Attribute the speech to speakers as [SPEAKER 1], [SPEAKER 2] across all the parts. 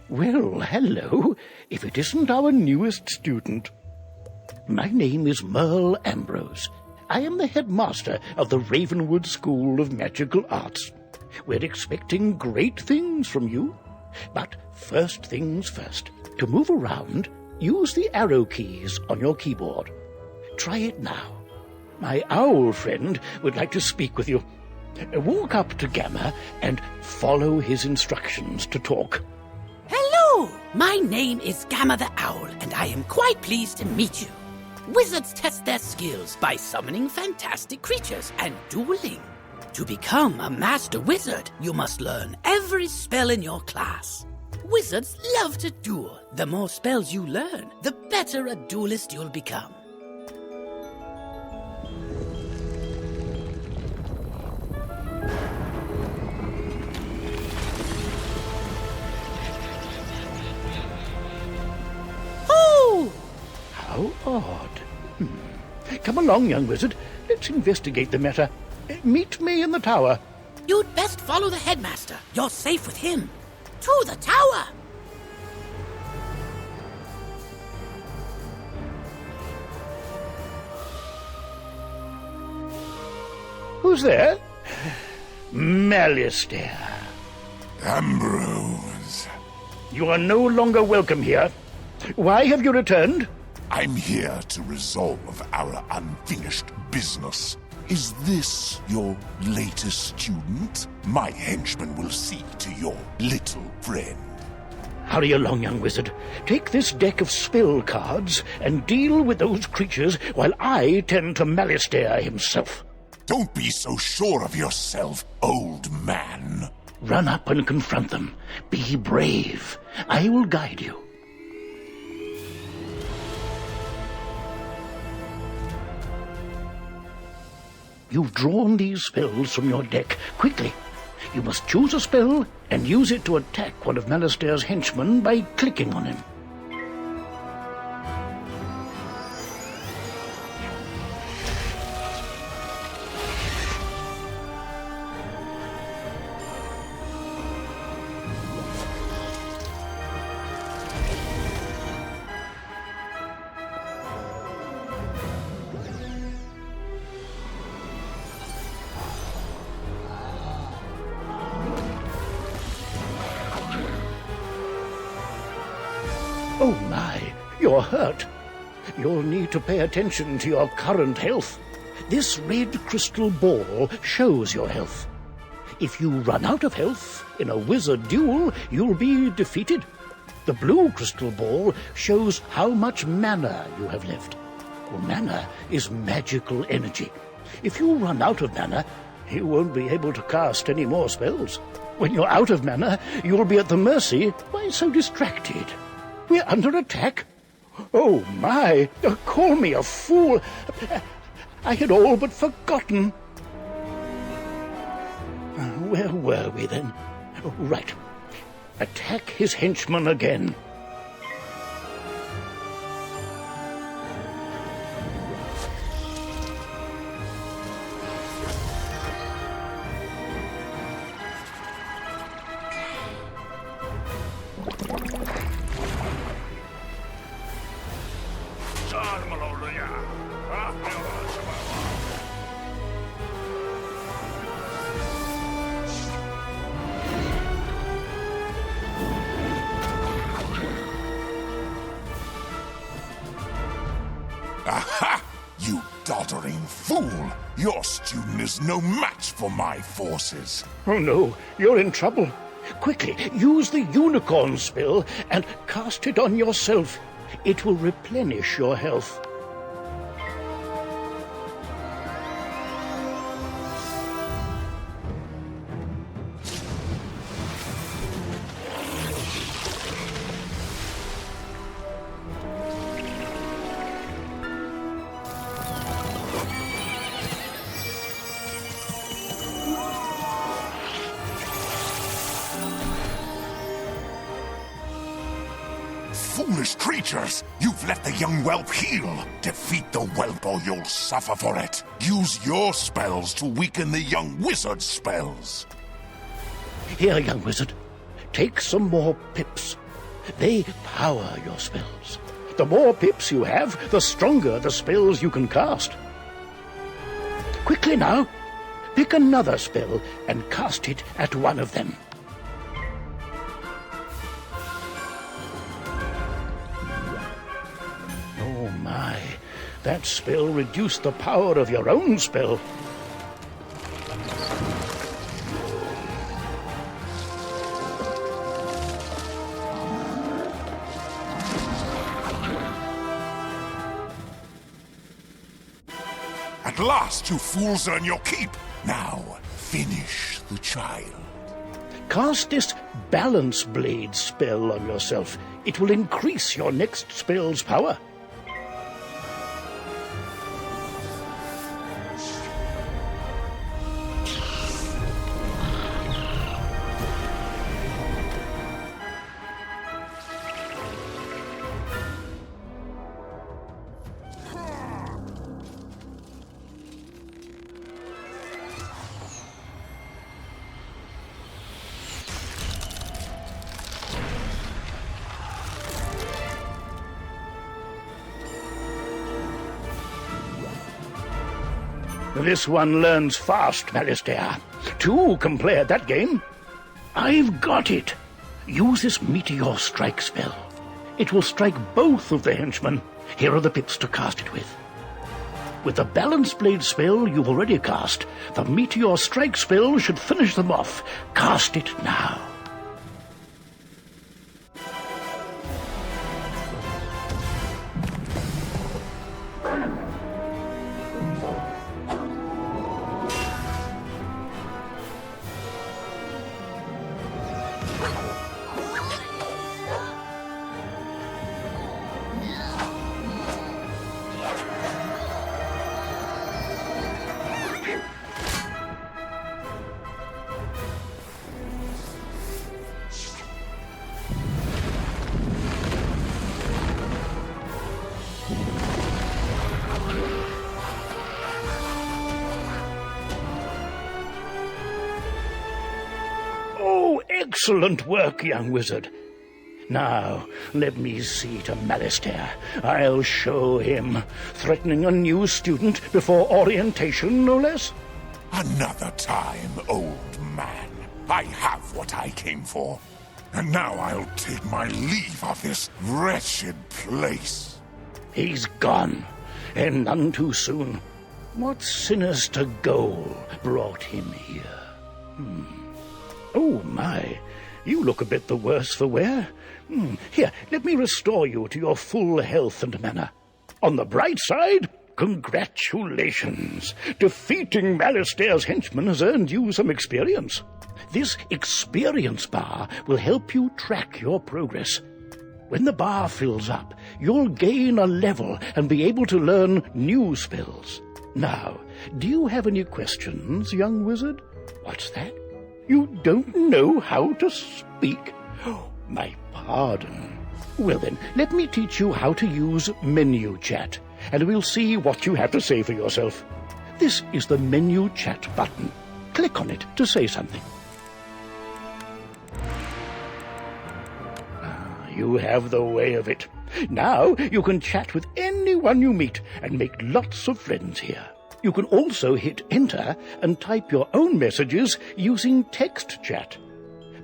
[SPEAKER 1] Well, hello, if it isn't our newest student. My name is Merle Ambrose. I am the headmaster of the Ravenwood School of Magical Arts. We're expecting great things from you. But first things first. To move around, use the arrow keys on your keyboard. Try it now. My owl friend would like to speak with you. Walk up to Gamma and follow his instructions to talk.
[SPEAKER 2] Hello! My name is Gamma the Owl, and I am quite pleased to meet you. Wizards test their skills by summoning fantastic creatures and dueling. To become a master wizard, you must learn every spell in your class. Wizards love to duel. The more spells you learn, the better a duelist you'll become.
[SPEAKER 1] How odd. Come along, young wizard. Let's investigate the matter. Meet me in the tower.
[SPEAKER 2] You'd best follow the headmaster. You're safe with him. To the tower!
[SPEAKER 1] Who's there? Malistaire.
[SPEAKER 3] Ambrose.
[SPEAKER 1] You are no longer welcome here. Why have you returned?
[SPEAKER 3] I'm here to resolve our unfinished business. Is this your latest student? My henchman will see to your little friend.
[SPEAKER 1] Hurry along, young wizard. Take this deck of spell cards and deal with those creatures while I tend to Malistaire himself.
[SPEAKER 3] Don't be so sure of yourself, old man.
[SPEAKER 1] Run up and confront them. Be brave. I will guide you. You've drawn these spells from your deck. Quickly. You must choose a spell and use it to attack one of Malistaire's henchmen by clicking on him. Oh my, you're hurt. You'll need to pay attention to your current health. This red crystal ball shows your health. If you run out of health in a wizard duel, you'll be defeated. The blue crystal ball shows how much mana you have left. Well, mana is magical energy. If you run out of mana, you won't be able to cast any more spells. When you're out of mana, you'll be at the mercy. Why so distracted? We're under attack? Oh, my! Call me a fool! I had all but forgotten. Where were we, then? Right. Attack his henchman again.
[SPEAKER 3] Aha! You doddering fool! Your student is no match for my forces.
[SPEAKER 1] Oh no, you're in trouble. Quickly, use the unicorn spell and cast it on yourself. It will replenish your health.
[SPEAKER 3] Foolish creatures! You've let the young whelp heal! Defeat the whelp or you'll suffer for it! Use your spells to weaken the young wizard's spells!
[SPEAKER 1] Here, young wizard. Take some more pips. They power your spells. The more pips you have, the stronger the spells you can cast. Quickly now, pick another spell and cast it at one of them. Oh my, that spell reduced the power of your own spell.
[SPEAKER 3] At last, you fools earn your keep. Now, finish the child.
[SPEAKER 1] Cast this Balance Blade spell on yourself. It will increase your next spell's power. This one learns fast, Malistaire. Two can play at that game. I've got it. Use this Meteor Strike spell. It will strike both of the henchmen. Here are the pips to cast it with. With the Balance Blade spell you've already cast, the Meteor Strike spell should finish them off. Cast it now. Excellent work, young wizard. Now, let me see to Malistaire. I'll show him. Threatening a new student before orientation, no less?
[SPEAKER 3] Another time, old man. I have what I came for. And now I'll take my leave of this wretched place.
[SPEAKER 1] He's gone, and none too soon. What sinister goal brought him here? Oh, my. You look a bit the worse for wear. Here, let me restore you to your full health and manner. On the bright side, congratulations. Defeating Malistaire's henchmen has earned you some experience. This experience bar will help you track your progress. When the bar fills up, you'll gain a level and be able to learn new spells. Now, do you have any questions, young wizard? What's that? You don't know how to speak? Oh, my pardon. Well then, let me teach you how to use menu chat, and we'll see what you have to say for yourself. This is the menu chat button. Click on it to say something. You have the way of it. Now you can chat with anyone you meet and make lots of friends here. You can also hit enter and type your own messages using text chat.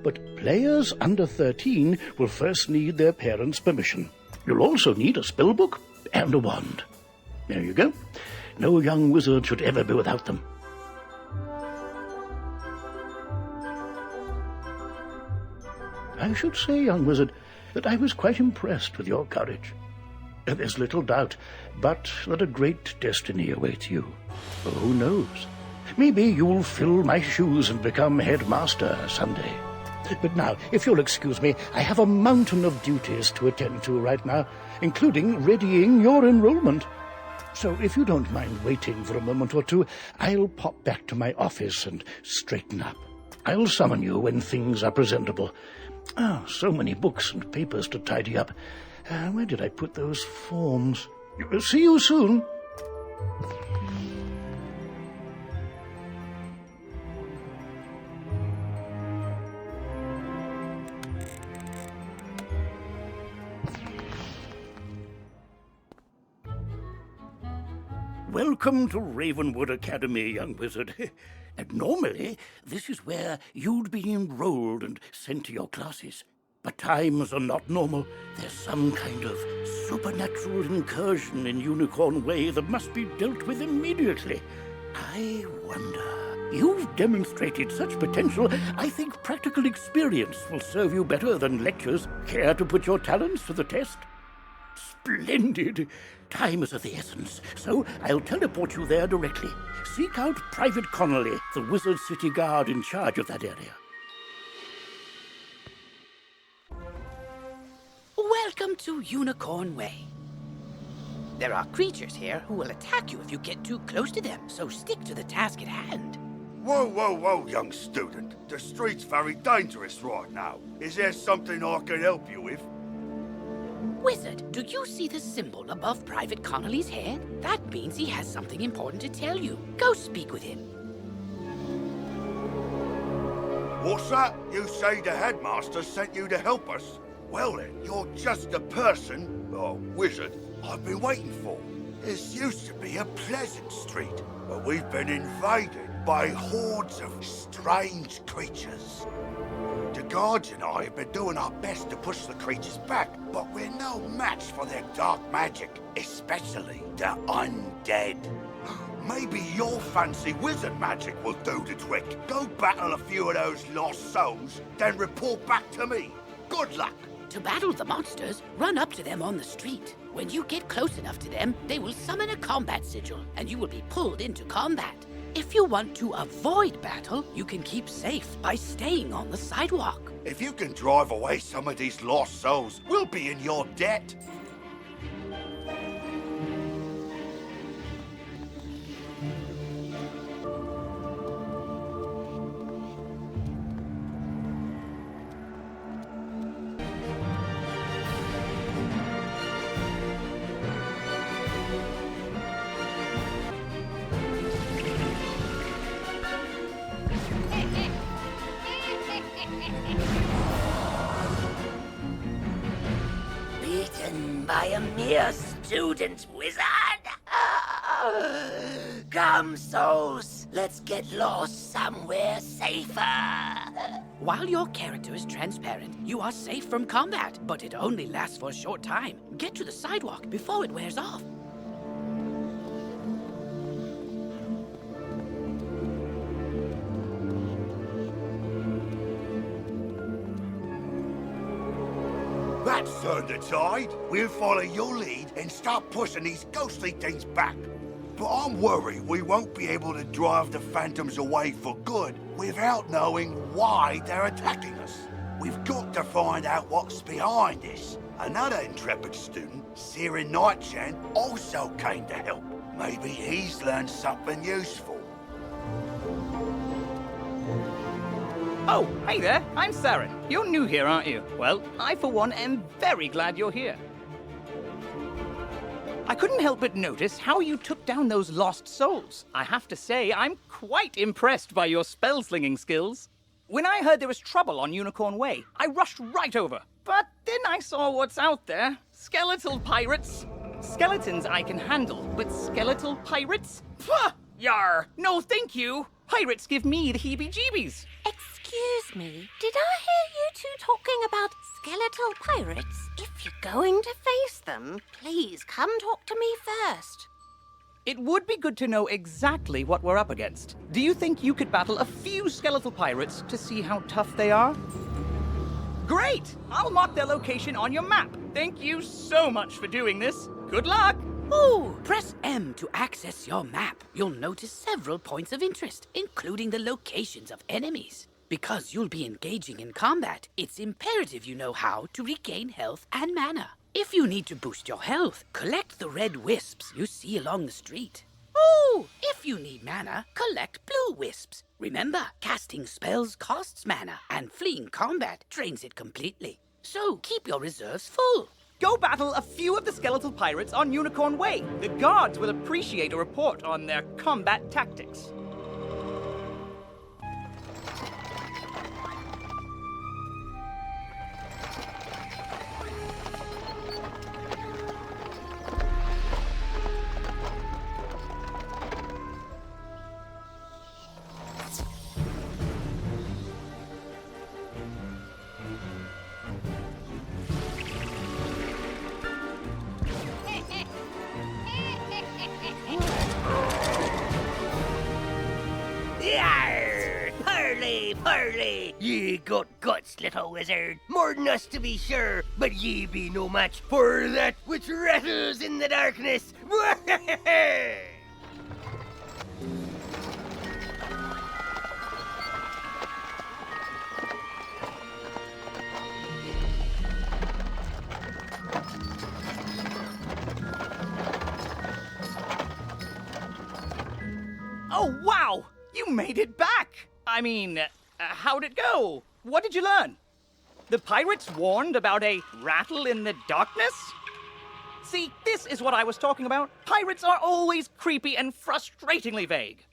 [SPEAKER 1] But players under 13 will first need their parents' permission. You'll also need a spellbook and a wand. There you go. No young wizard should ever be without them. I should say, young wizard, that I was quite impressed with your courage. There's little doubt but that a great destiny awaits you. Who knows? Maybe you'll fill my shoes and become headmaster someday. But now, if you'll excuse me, I have a mountain of duties to attend to right now, including readying your enrollment. So if you don't mind waiting for a moment or two, I'll pop back to my office and straighten up. I'll summon you when things are presentable. So many books and papers to tidy up. Where did I put those forms? See you soon. Welcome to Ravenwood Academy, young wizard. And normally, this is where you'd be enrolled and sent to your classes. But times are not normal. There's some kind of supernatural incursion in Unicorn Way that must be dealt with immediately. I wonder. You've demonstrated such potential, I think practical experience will serve you better than lectures. Care to put your talents to the test? Splendid! Time is of the essence, so I'll teleport you there directly. Seek out Private Connolly, the Wizard City Guard in charge of that area.
[SPEAKER 2] Welcome to Unicorn Way. There are creatures here who will attack you if you get too close to them, so stick to the task at hand.
[SPEAKER 4] Whoa, whoa, whoa, young student. The street's very dangerous right now. Is there something I can help you with?
[SPEAKER 2] Wizard, do you see the symbol above Private Connolly's head? That means he has something important to tell you. Go speak with him.
[SPEAKER 4] What's that? You say the headmaster sent you to help us? Well then, you're just the person, or wizard, I've been waiting for. This used to be a pleasant street, but we've been invaded by hordes of strange creatures. The guards and I have been doing our best to push the creatures back, but we're no match for their dark magic, especially the undead. Maybe your fancy wizard magic will do the trick. Go battle a few of those lost souls, then report back to me. Good luck!
[SPEAKER 2] To battle the monsters, run up to them on the street. When you get close enough to them, they will summon a combat sigil, and you will be pulled into combat. If you want to avoid battle, you can keep safe by staying on the sidewalk.
[SPEAKER 4] If you can drive away some of these lost souls, we'll be in your debt.
[SPEAKER 2] Beaten by a mere student, wizard? Come, souls, let's get lost somewhere safer. While your character is transparent, you are safe from combat, but it only lasts for a short time. Get to the sidewalk before it wears off.
[SPEAKER 4] That's turned the tide. We'll follow your lead and start pushing these ghostly things back. But I'm worried we won't be able to drive the phantoms away for good without knowing why they're attacking us. We've got to find out what's behind this. Another intrepid student, Siren Nightchan, also came to help. Maybe he's learned something useful.
[SPEAKER 5] Oh, hey there, I'm Saren. You're new here, aren't you? Well, I for one am very glad you're here. I couldn't help but notice how you took down those lost souls. I have to say, I'm quite impressed by your spell-slinging skills. When I heard there was trouble on Unicorn Way, I rushed right over. But then I saw what's out there. Skeletal pirates. Skeletons I can handle, but skeletal pirates? Pah! Yar! No thank you! Pirates give me the heebie-jeebies.
[SPEAKER 6] Excuse me, did I hear you two talking about skeletal pirates? If you're going to face them, please come talk to me first.
[SPEAKER 5] It would be good to know exactly what we're up against. Do you think you could battle a few skeletal pirates to see how tough they are? Great! I'll mark their location on your map. Thank you so much for doing this. Good luck!
[SPEAKER 2] Ooh, press M to access your map. You'll notice several points of interest, including the locations of enemies. Because you'll be engaging in combat, it's imperative you know how to regain health and mana. If you need to boost your health, collect the red wisps you see along the street. Ooh, if you need mana, collect blue wisps. Remember, casting spells costs mana, and fleeing combat drains it completely. So keep your reserves full.
[SPEAKER 5] Go battle a few of the skeletal pirates on Unicorn Way. The guards will appreciate a report on their combat tactics.
[SPEAKER 7] parley! Ye got guts, little wizard. More than us to be sure, but ye be no match for that which rattles in the darkness.
[SPEAKER 5] Oh, wow! You made it back! I mean, how'd it go? What did you learn? The pirates warned about a rattle in the darkness? See, this is what I was talking about. Pirates are always creepy and frustratingly vague.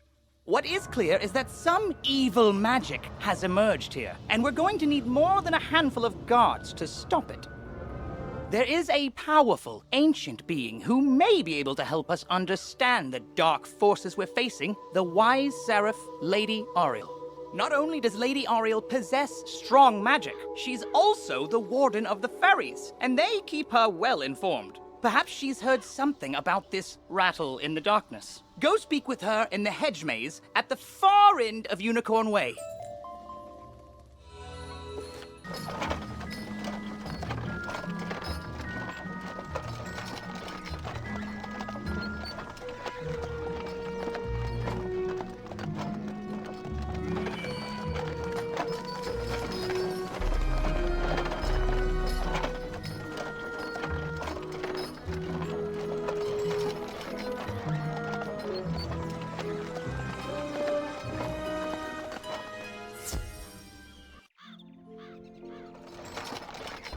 [SPEAKER 5] What is clear is that some evil magic has emerged here, and we're going to need more than a handful of guards to stop it. There is a powerful, ancient being who may be able to help us understand the dark forces we're facing, the wise seraph, Lady Ariel. Not only does Lady Ariel possess strong magic, she's also the warden of the ferries, and they keep her well informed. Perhaps she's heard something about this rattle in the darkness. Go speak with her in the hedge maze at the far end of Unicorn Way.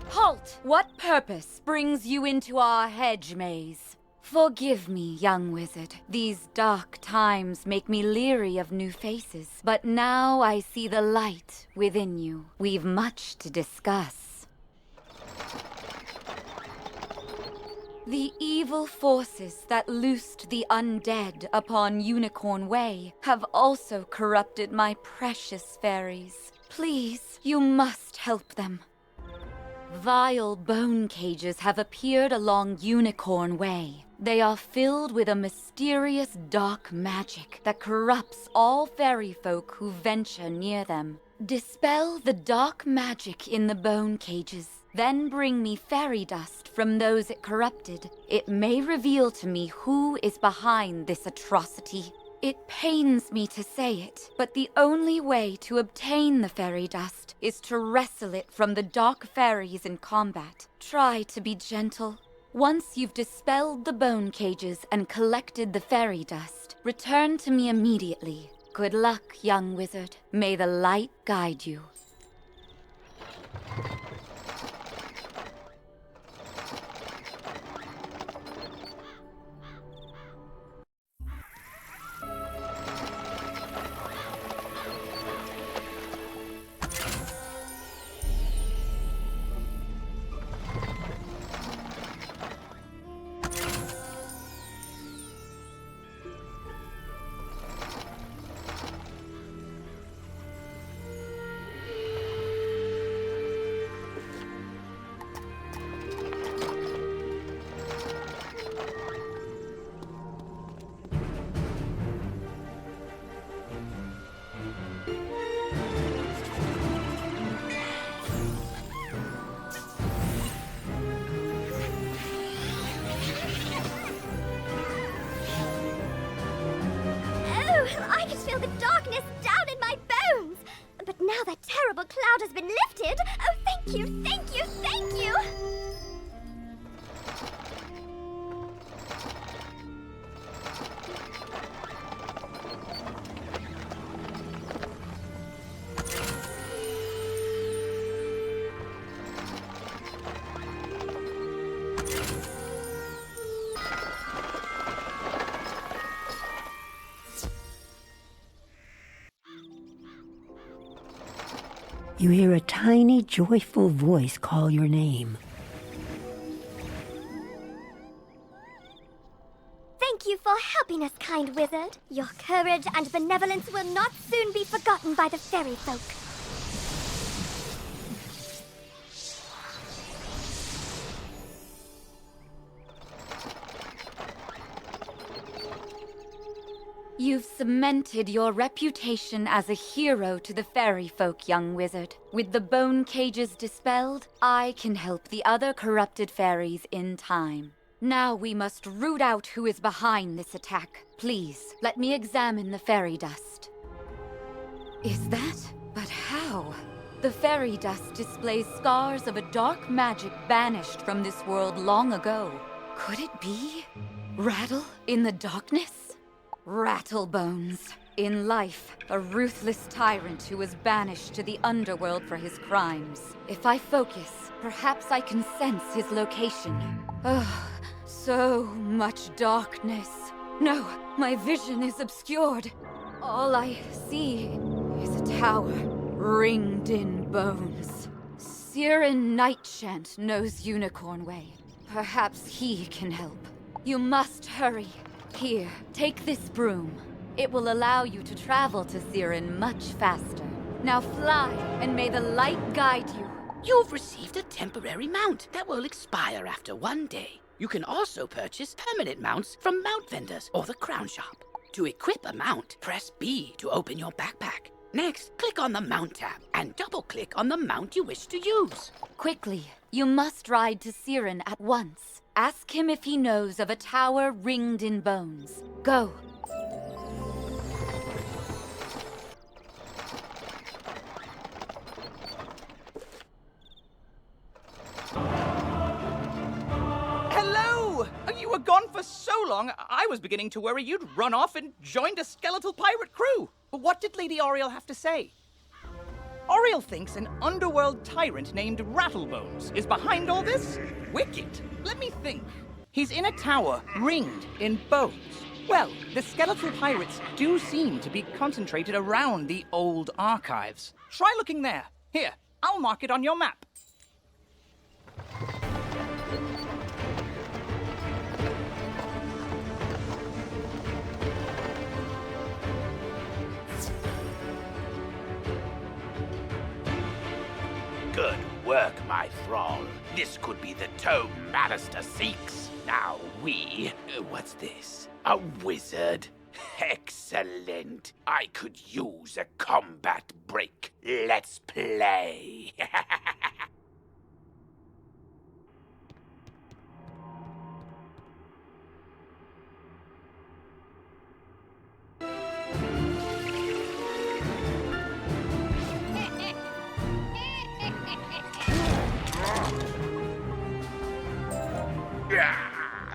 [SPEAKER 8] Halt! What purpose brings you into our hedge maze? Forgive me, young wizard. These dark times make me leery of new faces. But now I see the light within you. We've much to discuss. The evil forces that loosed the undead upon Unicorn Way have also corrupted my precious fairies. Please, you must help them. Vile bone cages have appeared along Unicorn Way. They are filled with a mysterious dark magic that corrupts all fairy folk who venture near them. Dispel the dark magic in the bone cages, then bring me fairy dust from those it corrupted. It may reveal to me who is behind this atrocity. It pains me to say it, but the only way to obtain the fairy dust is to wrestle it from the dark fairies in combat. Try to be gentle. Once you've dispelled the bone cages and collected the fairy dust, return to me immediately. Good luck, young wizard. May the light guide you.
[SPEAKER 9] I can feel the darkness down in my bones. But now that terrible cloud has been lifted. Oh, thank you, thank you, thank you.
[SPEAKER 10] You hear a tiny, joyful voice call your name.
[SPEAKER 9] Thank you for helping us, kind wizard. Your courage and benevolence will not soon be forgotten by the fairy folk.
[SPEAKER 8] You've cemented your reputation as a hero to the fairy folk, young wizard. With the bone cages dispelled, I can help the other corrupted fairies in time. Now we must root out who is behind this attack. Please, let me examine the fairy dust. Is that? But how? The fairy dust displays scars of a dark magic banished from this world long ago. Could it be? Rattle in the darkness? Rattlebones. In life, a ruthless tyrant who was banished to the underworld for his crimes. If I focus, perhaps I can sense his location. Oh, so much darkness. No, my vision is obscured. All I see is a tower ringed in bones. Siren Nightshant knows Unicorn Way. Perhaps he can help. You must hurry. Here, take this broom. It will allow you to travel to Siren much faster. Now fly, and may the light guide you.
[SPEAKER 2] You've received a temporary mount that will expire after 1 day. You can also purchase permanent mounts from mount vendors or the crown shop. To equip a mount, press B to open your backpack. Next, click on the Mount tab and double-click on the mount you wish to use.
[SPEAKER 8] Quickly, you must ride to Siren at once. Ask him if he knows of a tower ringed in bones. Go.
[SPEAKER 5] Hello! You were gone for so long, I was beginning to worry you'd run off and joined a skeletal pirate crew. What did Lady Oriel have to say? Oriel thinks an underworld tyrant named Rattlebones is behind all this? Wicked. Let me think. He's in a tower ringed in bones. Well, the skeletal pirates do seem to be concentrated around the old archives. Try looking there. Here, I'll mark it on your map.
[SPEAKER 11] Good work, my thrall. This could be the tome Magister seeks. Now what's this? A wizard? Excellent. I could use a combat break. Let's play.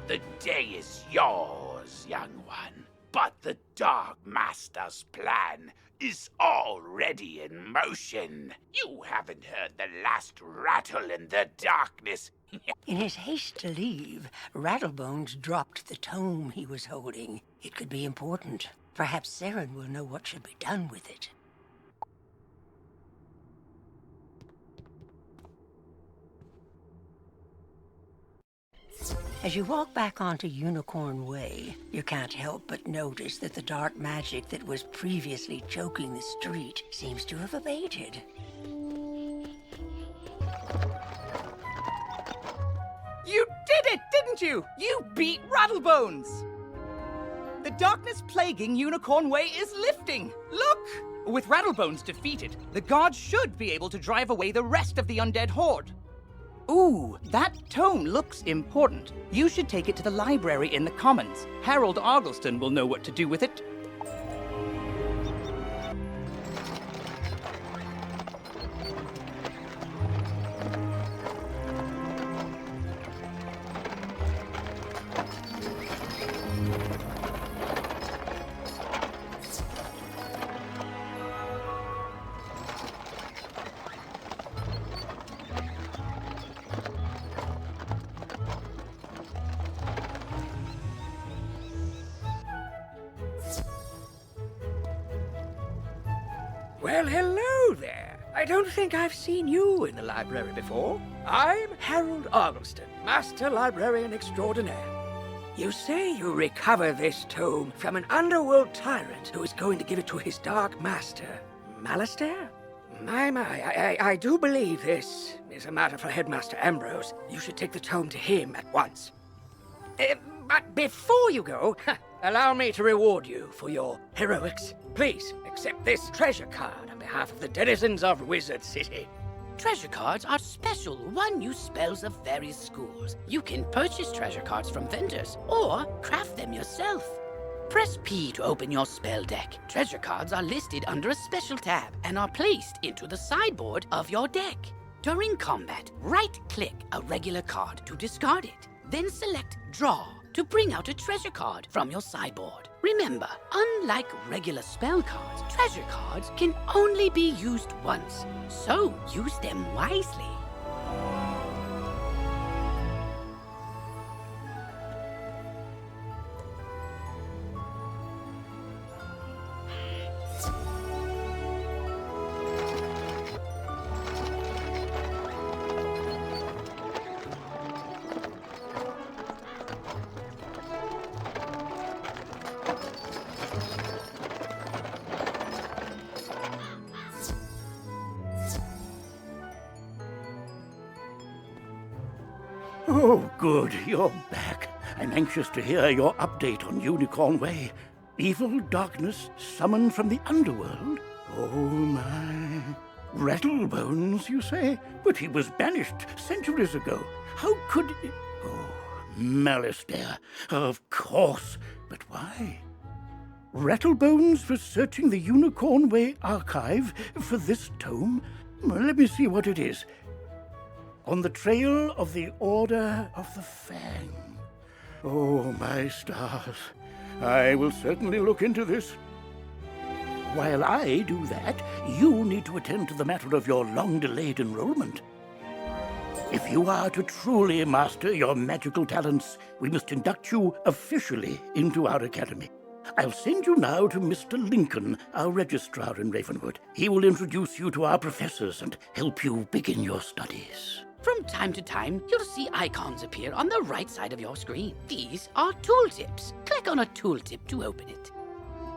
[SPEAKER 11] The day is yours, young one. But the Dark Master's plan is already in motion. You haven't heard the last rattle in the darkness.
[SPEAKER 10] In his haste to leave, Rattlebones dropped the tome he was holding. It could be important. Perhaps Saren will know what should be done with it. As you walk back onto Unicorn Way, you can't help but notice that the dark magic that was previously choking the street seems to have abated.
[SPEAKER 5] You did it, didn't you? You beat Rattlebones! The darkness plaguing Unicorn Way is lifting. Look! With Rattlebones defeated, the guards should be able to drive away the rest of the undead horde. Ooh, that tome looks important. You should take it to the library in the Commons. Harold Argleston will know what to do with it.
[SPEAKER 12] Well, hello there. I don't think I've seen you in the library before. I'm Harold Argleston, Master Librarian Extraordinaire. You say you recover this tome from an underworld tyrant who is going to give it to his Dark Master, Malastair? I do believe this is a matter for Headmaster Ambrose. You should take the tome to him at once. But before you go, Allow me to reward you for your heroics. Please accept this treasure card on behalf of the denizens of Wizard City.
[SPEAKER 2] Treasure cards are special one-use spells of various schools. You can purchase treasure cards from vendors or craft them yourself. Press P to open your spell deck. Treasure cards are listed under a special tab and are placed into the sideboard of your deck. During combat, right-click a regular card to discard it. Then select Draw to bring out a treasure card from your sideboard. Remember, unlike regular spell cards, treasure cards can only be used once, so use them wisely.
[SPEAKER 1] Oh, good, you're back. I'm anxious to hear your update on Unicorn Way. Evil darkness summoned from the underworld? Oh, my. Rattlebones, you say? But he was banished centuries ago. How could... Oh, malice there. Of course. But why? Rattlebones was searching the Unicorn Way archive for this tome? Well, let me see what it is. On the trail of the Order of the Fang. Oh, my stars. I will certainly look into this. While I do that, you need to attend to the matter of your long-delayed enrollment. If you are to truly master your magical talents, we must induct you officially into our academy. I'll send you now to Mr. Lincoln, our registrar in Ravenwood. He will introduce you to our professors and help you begin your studies.
[SPEAKER 2] From time to time, you'll see icons appear on the right side of your screen. These are tooltips. Click on a tooltip to open it.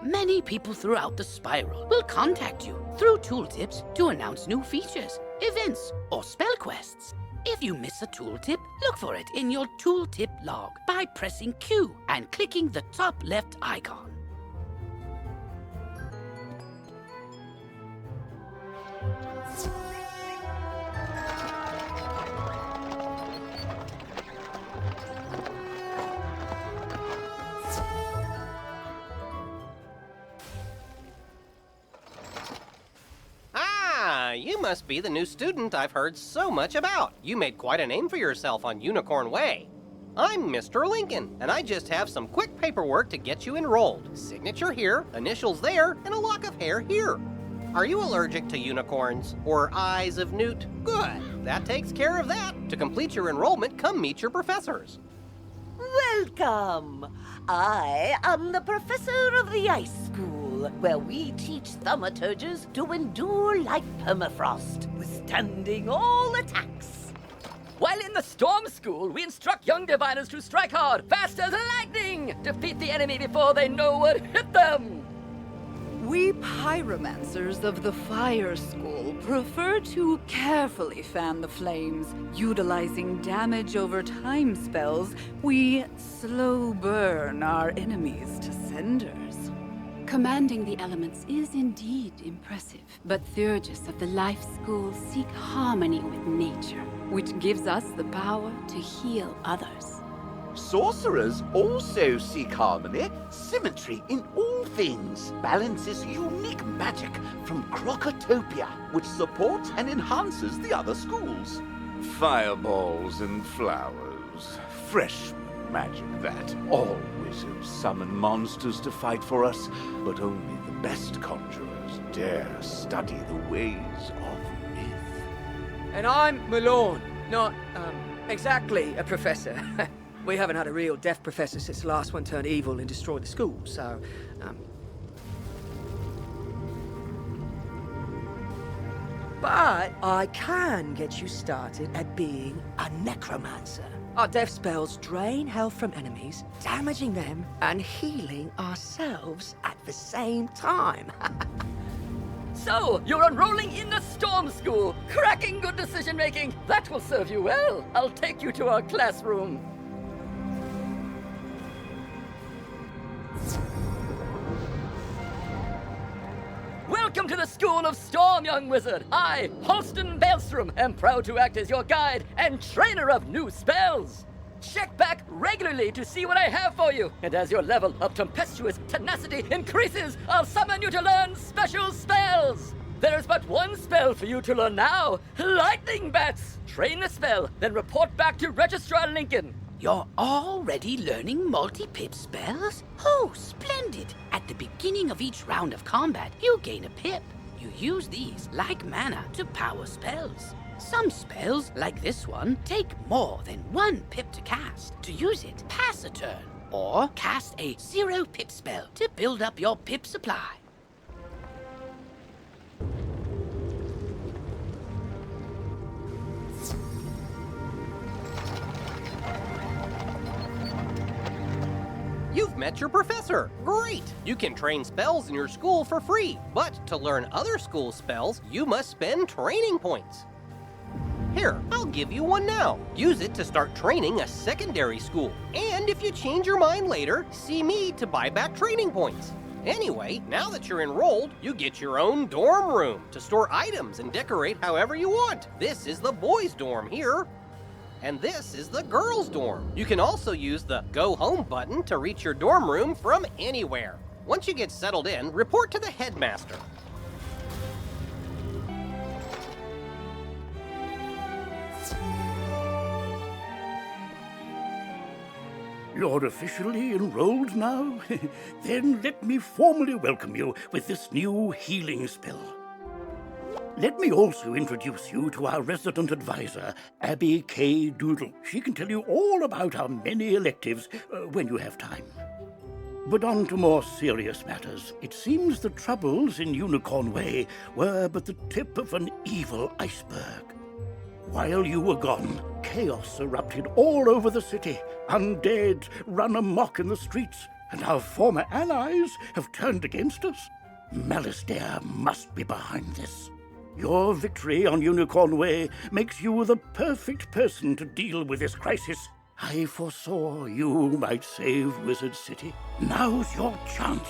[SPEAKER 2] Many people throughout the spiral will contact you through tooltips to announce new features, events, or spell quests. If you miss a tooltip, look for it in your tooltip log by pressing Q and clicking the top left icon.
[SPEAKER 13] You must be the new student I've heard so much about. You made quite a name for yourself on Unicorn Way. I'm Mr. Lincoln, and I just have some quick paperwork to get you enrolled. Signature here, initials there, and a lock of hair here. Are you allergic to unicorns or eyes of newt? Good, that takes care of that. To complete your enrollment, come meet your professors.
[SPEAKER 14] Welcome! I am the professor of the Ice School, where we teach thaumaturges to endure like permafrost, withstanding all attacks.
[SPEAKER 15] While in the Storm School, we instruct young diviners to strike hard, fast as lightning, defeat the enemy before they know what hit them.
[SPEAKER 16] We pyromancers of the Fire School prefer to carefully fan the flames. Utilizing damage over time spells, we slow burn our enemies to cinders.
[SPEAKER 17] Commanding the elements is indeed impressive, but Theurgis of the Life School seek harmony with nature, which gives us the power to heal others.
[SPEAKER 11] Sorcerers also seek harmony, symmetry in all things. Balance is unique magic from Crocotopia, which supports and enhances the other schools.
[SPEAKER 18] Fireballs and flowers. Fresh magic that. All wizards summon monsters to fight for us, but only the best conjurers dare study the ways of myth.
[SPEAKER 12] And I'm Malone, not, exactly a professor. We haven't had a real deaf professor since the last one turned evil and destroyed the school, so, But I can get you started at being a necromancer. Our death spells drain health from enemies, damaging them and healing ourselves at the same time.
[SPEAKER 15] So, you're enrolling in the Storm School. Cracking good decision-making. That will serve you well. I'll take you to our classroom. Welcome to the School of Storm, young wizard. I, Halston Baelstrom, am proud to act as your guide and trainer of new spells. Check back regularly to see what I have for you, and as your level of tempestuous tenacity increases, I'll summon you to learn special spells. There's but one spell for you to learn now, Lightning Bats. Train the spell, then report back to Registrar Lincoln.
[SPEAKER 2] You're already learning multi-pip spells? Oh, splendid! At the beginning of each round of combat, you gain a pip. You use these, like mana, to power spells. Some spells, like this one, take more than 1 pip to cast. To use it, pass a turn, or cast a 0 pip spell to build up your pip supply.
[SPEAKER 13] You've met your professor. Great! You can train spells in your school for free, but to learn other school spells, you must spend training points. Here, I'll give you one now. Use it to start training a secondary school. And if you change your mind later, see me to buy back training points. Anyway, now that you're enrolled, you get your own dorm room to store items and decorate however you want. This is the boys' dorm here. And this is the girls' dorm. You can also use the Go Home button to reach your dorm room from anywhere. Once you get settled in, report to the headmaster.
[SPEAKER 1] You're officially enrolled now? Then let me formally welcome you with this new healing spell. Let me also introduce you to our resident advisor, Abby K. Doodle. She can tell you all about our many electives when you have time. But on to more serious matters. It seems the troubles in Unicorn Way were but the tip of an evil iceberg. While you were gone, chaos erupted all over the city. Undead run amok in the streets, and our former allies have turned against us. Malastare must be behind this. Your victory on Unicorn Way makes you the perfect person to deal with this crisis. I foresaw you might save Wizard City. Now's your chance.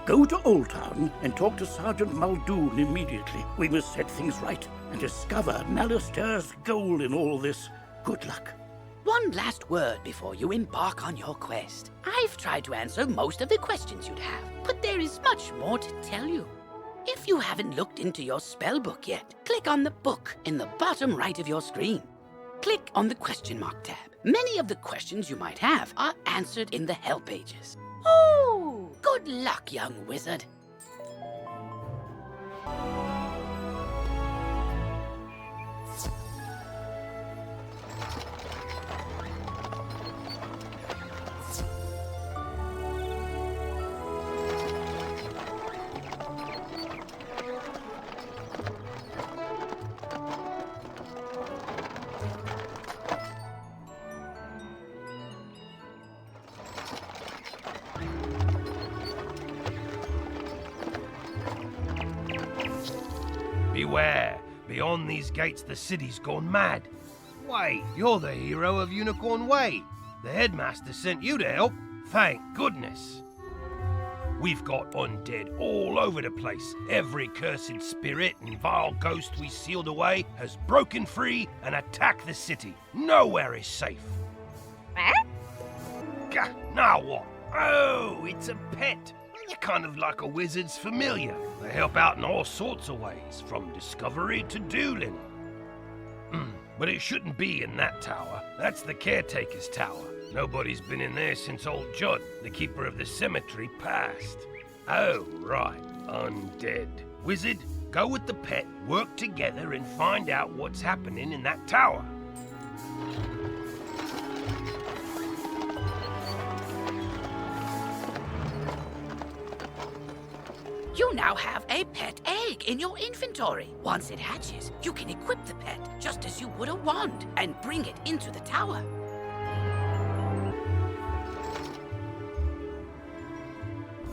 [SPEAKER 1] Go to Olde Town and talk to Sergeant Muldoon immediately. We must set things right and discover Malastare's goal in all this. Good luck.
[SPEAKER 2] One last word before you embark on your quest. I've tried to answer most of the questions you'd have, but there is much more to tell you. If you haven't looked into your spellbook yet, click on the book in the bottom right of your screen. Click on the question mark tab. Many of the questions you might have are answered in the help pages. Oh, good luck, young wizard.
[SPEAKER 19] Beware! Beyond these gates, the city's gone mad. Wait, you're the hero of Unicorn Way. The headmaster sent you to help. Thank goodness. We've got undead all over the place. Every cursed spirit and vile ghost we sealed away has broken free and attacked the city. Nowhere is safe. Gah, now what? Oh, it's a pet. You're kind of like a wizard's familiar. They help out in all sorts of ways, from discovery to dueling. But it shouldn't be in that tower. That's the caretaker's tower. Nobody's been in there since old Judd, the keeper of the cemetery, passed. Oh, right, undead. Wizard, go with the pet, work together and find out what's happening in that tower.
[SPEAKER 2] You now have a pet egg in your inventory. Once it hatches, you can equip the pet just as you would a wand and bring it into the tower.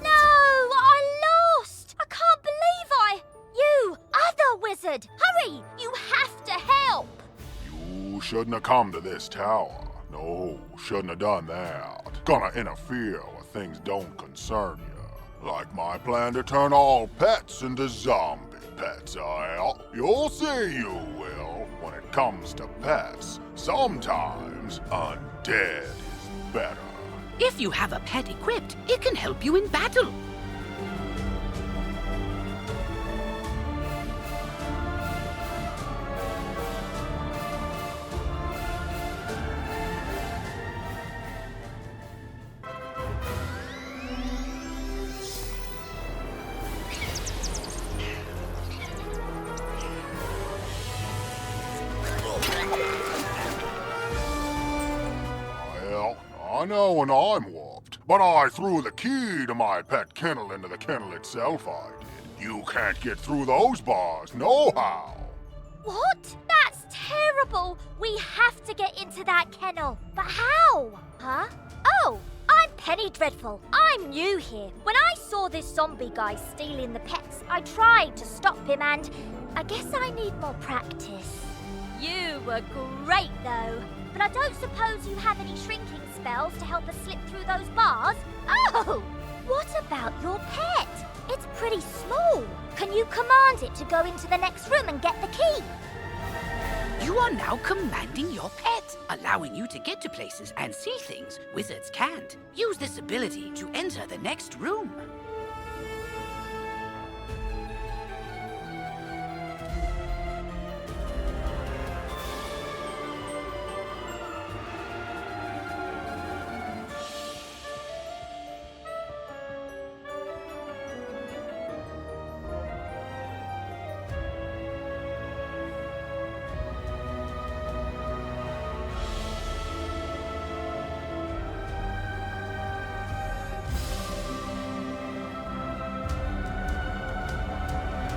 [SPEAKER 9] No, I lost! I can't believe You, other wizard! Hurry! You have to help!
[SPEAKER 3] You shouldn't have come to this tower. No, shouldn't have done that. Gonna interfere where things don't concern you. Like my plan to turn all pets into zombie pets, You'll see you will. When it comes to pets, sometimes undead is better.
[SPEAKER 2] If you have a pet equipped, it can help you in battle.
[SPEAKER 3] Well, I know when I'm whooped, but I threw the key to my pet kennel into the kennel itself, I did. You can't get through those bars, nohow.
[SPEAKER 9] What? That's terrible! We have to get into that kennel. But how? Huh? Oh, I'm Penny Dreadful. I'm new here. When I saw this zombie guy stealing the pets, I tried to stop him and I guess I need more practice. You were great though. But I don't suppose you have any shrinking spells to help us slip through those bars? Oh! What about your pet? It's pretty small. Can you command it to go into the next room and get the key?
[SPEAKER 2] You are now commanding your pet, allowing you to get to places and see things wizards can't. Use this ability to enter the next room.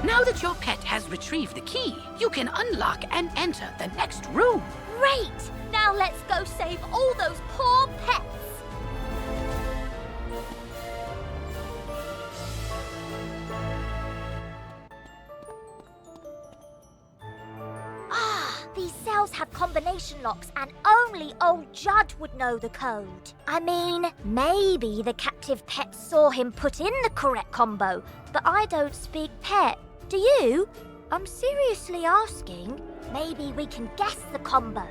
[SPEAKER 2] Now that your pet has retrieved the key, you can unlock and enter the next room.
[SPEAKER 9] Great! Now let's go save all those poor pets! Ah, these cells have combination locks and only old Judd would know the code. I mean, maybe the captive pet saw him put in the correct combo, but I don't speak pet. Do you? I'm seriously asking. Maybe we can guess the combo.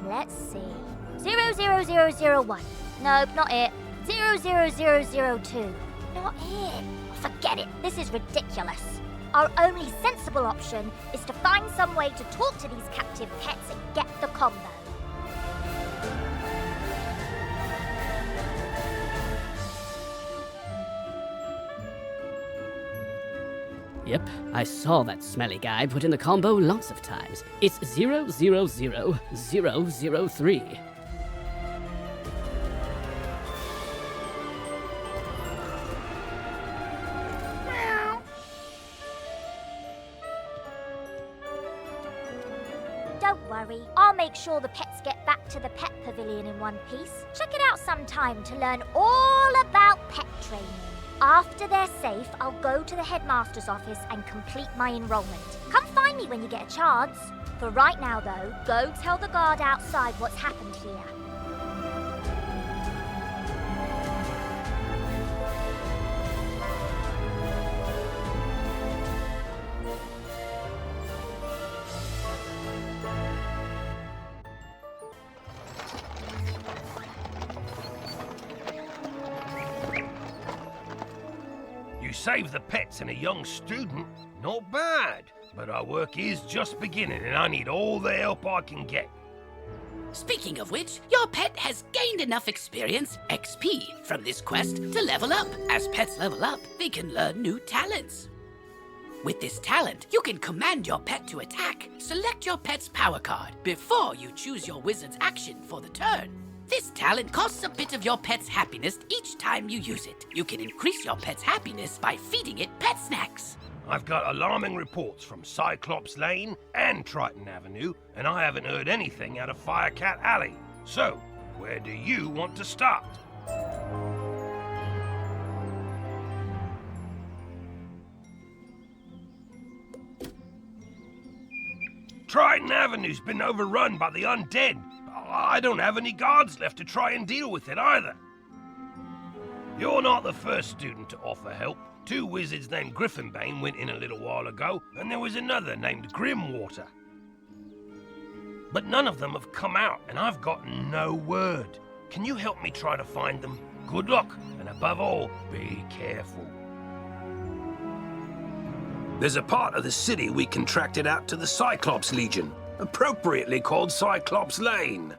[SPEAKER 9] Let's see. 00001. Nope, not it. 00002. Not it. Forget it. This is ridiculous. Our only sensible option is to find some way to talk to these captive pets and get the combo.
[SPEAKER 15] Yep, I saw that smelly guy put in the combo lots of times. It's 000003.
[SPEAKER 9] Don't worry, I'll make sure the pets get back to the pet pavilion in one piece. Check it out sometime to learn all about pet training. After they're safe, I'll go to the headmaster's office and complete my enrollment. Come find me when you get a chance. For right now, though, go tell the guard outside what's happened here.
[SPEAKER 19] You save the pets and a young student? Not bad. But our work is just beginning and I need all the help I can get.
[SPEAKER 2] Speaking of which, your pet has gained enough experience, XP, from this quest to level up. As pets level up, they can learn new talents. With this talent, you can command your pet to attack. Select your pet's power card before you choose your wizard's action for the turn. This talent costs a bit of your pet's happiness each time you use it. You can increase your pet's happiness by feeding it pet snacks.
[SPEAKER 19] I've got alarming reports from Cyclops Lane and Triton Avenue, and I haven't heard anything out of Firecat Alley. So, where do you want to start? Triton Avenue's been overrun by the undead. I don't have any guards left to try and deal with it either. You're not the first student to offer help. 2 wizards named Griffinbane went in a little while ago, and there was another named Grimwater. But none of them have come out, and I've got no word. Can you help me try to find them? Good luck, and above all, be careful. There's a part of the city we contracted out to the Cyclops Legion, appropriately called Cyclops Lane.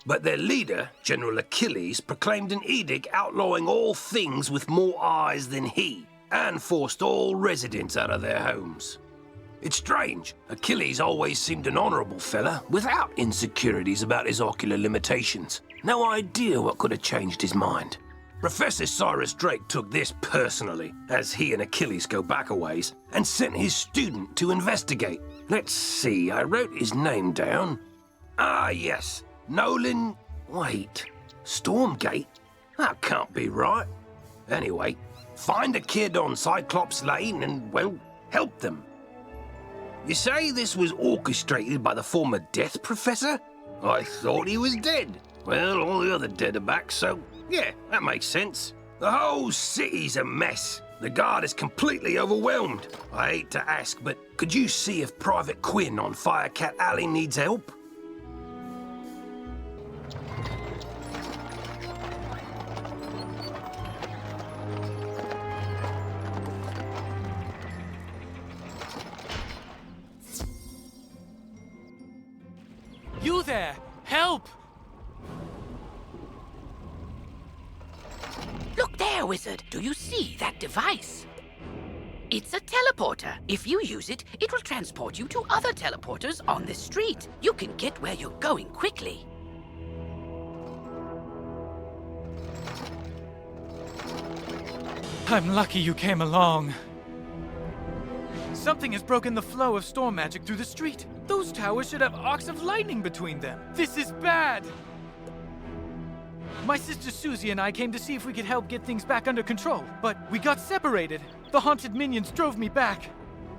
[SPEAKER 19] But their leader, General Achilles, proclaimed an edict outlawing all things with more eyes than he, and forced all residents out of their homes. It's strange. Achilles always seemed an honorable fella, without insecurities about his ocular limitations. No idea what could have changed his mind. Professor Cyrus Drake took this personally, as he and Achilles go back a ways, and sent his student to investigate. Let's see, I wrote his name down. Ah, yes. Nolan... Wait. Stormgate? That can't be right. Anyway, find a kid on Cyclops Lane and, well, help them. You say this was orchestrated by the former Death Professor? I thought he was dead. Well, all the other dead are back, so yeah, that makes sense. The whole city's a mess. The guard is completely overwhelmed. I hate to ask, but could you see if Private Quinn on Firecat Alley needs help?
[SPEAKER 20] You there! Help!
[SPEAKER 2] Look there, Wizard. Do you see that device? It's a teleporter. If you use it, it will transport you to other teleporters on this street. You can get where you're going quickly.
[SPEAKER 20] I'm lucky you came along. Something has broken the flow of storm magic through the street. Those towers should have arcs of lightning between them. This is bad! My sister Susie and I came to see if we could help get things back under control, but we got separated. The haunted minions drove me back.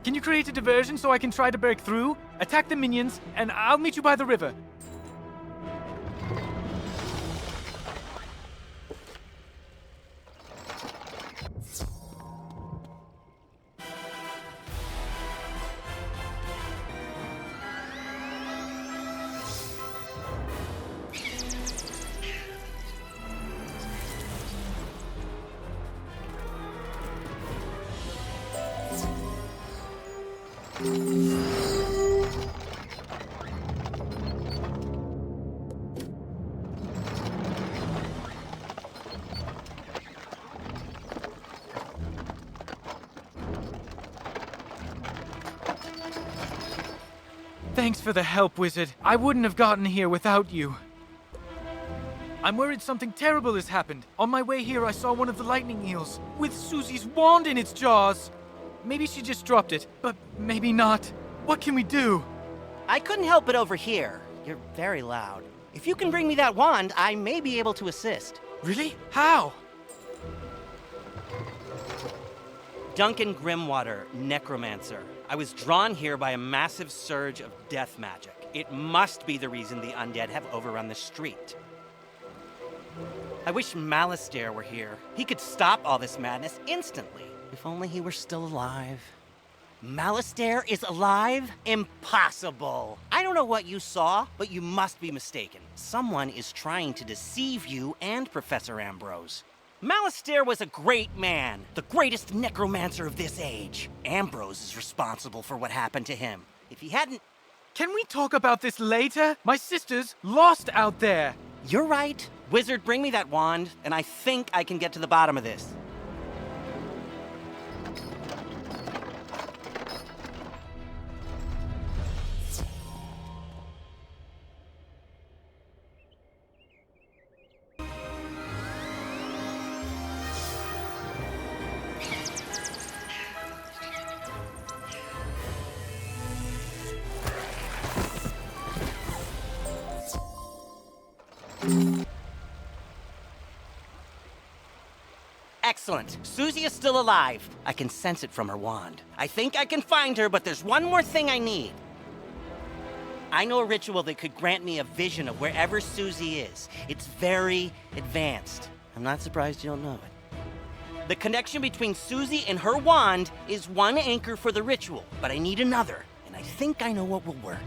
[SPEAKER 20] Can you create a diversion so I can try to break through? Attack the minions, and I'll meet you by the river. Thanks for the help, Wizard. I wouldn't have gotten here without you. I'm worried something terrible has happened. On my way here, I saw one of the lightning eels with Susie's wand in its jaws. Maybe she just dropped it, but maybe not. What can we do?
[SPEAKER 21] I couldn't help it over here. You're very loud. If you can bring me that wand, I may be able to assist.
[SPEAKER 20] Really? How?
[SPEAKER 21] Duncan Grimwater, necromancer. I was drawn here by a massive surge of death magic. It must be the reason the undead have overrun the street. I wish Malastare were here. He could stop all this madness instantly. If only he were still alive. Malastare is alive? Impossible! I don't know what you saw, but you must be mistaken. Someone is trying to deceive you and Professor Ambrose. Malastare was a great man, the greatest necromancer of this age. Ambrose is responsible for what happened to him. If he hadn't...
[SPEAKER 20] Can we talk about this later? My sister's lost out there.
[SPEAKER 21] You're right. Wizard, bring me that wand, and I think I can get to the bottom of this. Excellent. Susie is still alive. I can sense it from her wand. I think I can find her, but there's one more thing I need. I know a ritual that could grant me a vision of wherever Susie is. It's very advanced. I'm not surprised you don't know it. The connection between Susie and her wand is one anchor for the ritual, but I need another, and I think I know what will work.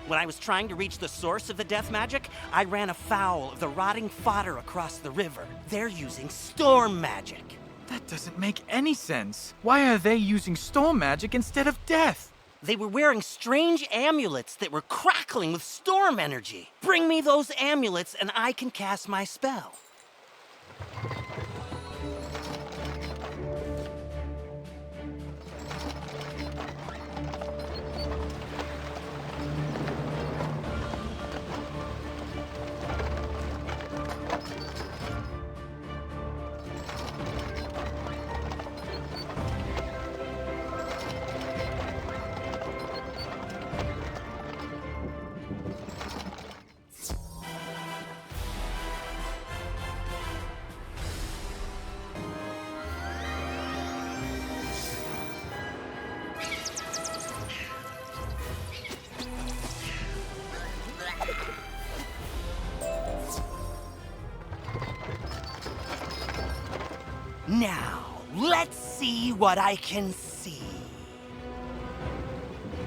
[SPEAKER 21] When I was trying to reach the source of the death magic, I ran afoul of the rotting fodder across the river. They're using storm magic.
[SPEAKER 20] That doesn't make any sense. Why are they using storm magic instead of death?
[SPEAKER 21] They were wearing strange amulets that were crackling with storm energy. Bring me those amulets and I can cast my spell. Now, let's see what I can see.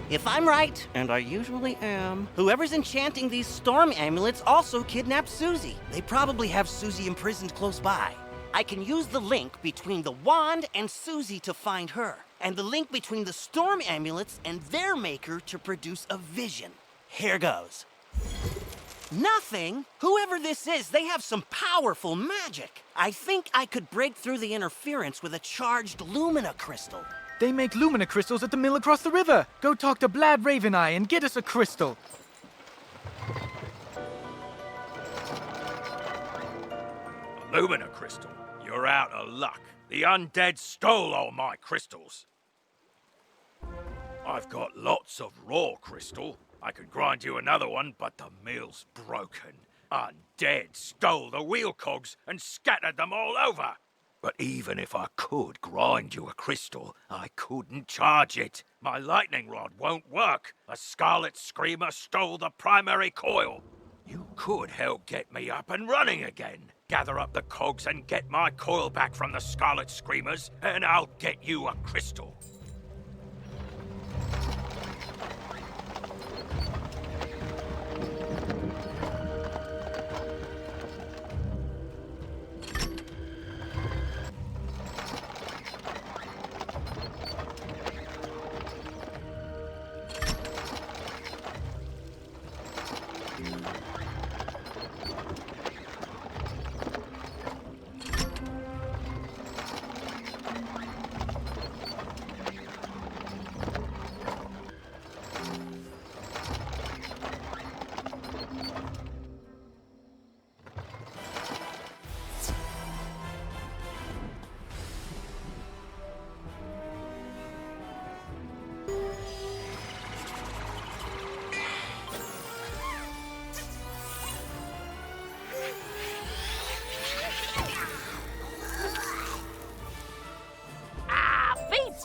[SPEAKER 21] If I'm right, and I usually am, whoever's enchanting these storm amulets also kidnapped Susie. They probably have Susie imprisoned close by. I can use the link between the wand and Susie to find her, and the link between the storm amulets and their maker to produce a vision. Here goes. Nothing? Whoever this is, they have some powerful magic. I think I could break through the interference with a charged Lumina crystal.
[SPEAKER 20] They make Lumina crystals at the mill across the river. Go talk to Blad Raveneye and get us a crystal.
[SPEAKER 4] Lumina crystal? You're out of luck. The undead stole all my crystals. I've got lots of raw crystal. I could grind you another one, but the mill's broken. Undead stole the wheel cogs and scattered them all over. But even if I could grind you a crystal, I couldn't charge it. My lightning rod won't work. A Scarlet Screamer stole the primary coil. You could help get me up and running again. Gather up the cogs and get my coil back from the Scarlet Screamers, and I'll get you a crystal.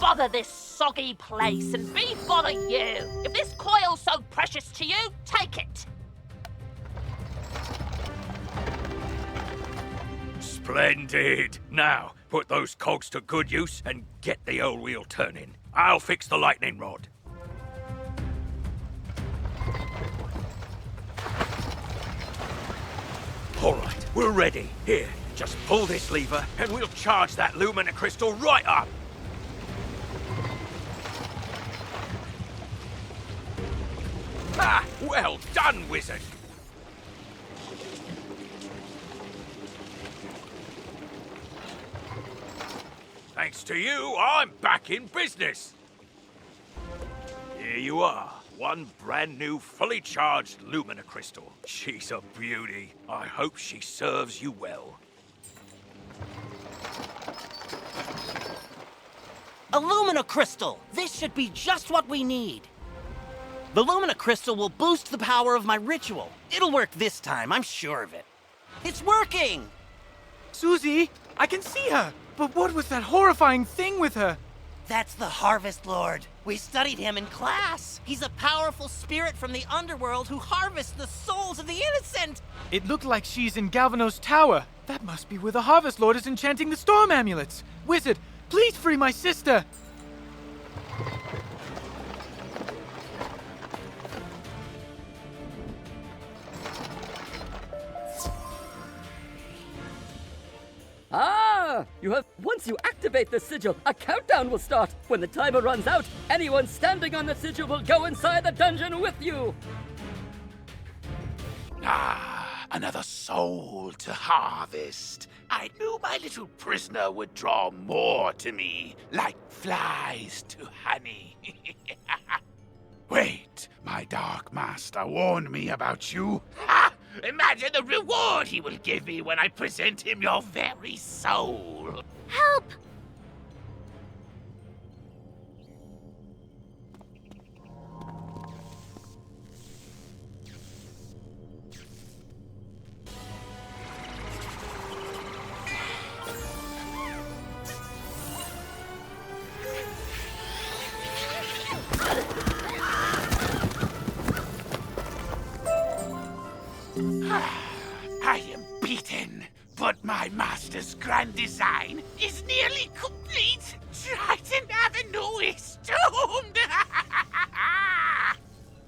[SPEAKER 22] Bother this soggy place and be bother you. If this coil's so precious to you, take it.
[SPEAKER 4] Splendid. Now, put those cogs to good use and get the old wheel turning. I'll fix the lightning rod. All right, we're ready. Here, just pull this lever and we'll charge that Lumina crystal right up. Ah, well done, Wizard! Thanks to you, I'm back in business. Here you are, one brand new, fully charged Lumina crystal. She's a beauty. I hope she serves you well.
[SPEAKER 21] A Lumina crystal! This should be just what we need. The Lumina crystal will boost the power of my ritual. It'll work this time, I'm sure of it. It's working!
[SPEAKER 20] Susie, I can see her! But what was that horrifying thing with her?
[SPEAKER 21] That's the Harvest Lord. We studied him in class. He's a powerful spirit from the underworld who harvests the souls of the innocent.
[SPEAKER 20] It looked like she's in Galvano's tower. That must be where the Harvest Lord is enchanting the storm amulets. Wizard, please free my sister!
[SPEAKER 15] Ah! Once you activate the sigil, a countdown will start. When the timer runs out, anyone standing on the sigil will go inside the dungeon with you.
[SPEAKER 11] Ah, another soul to harvest. I knew my little prisoner would draw more to me, like flies to honey. Wait, my Dark Master warned me about you. Ha! Imagine the reward he will give me when I present him your very soul.
[SPEAKER 9] Help!
[SPEAKER 11] I am beaten, but my master's grand design is nearly complete. Triton Avenue is doomed.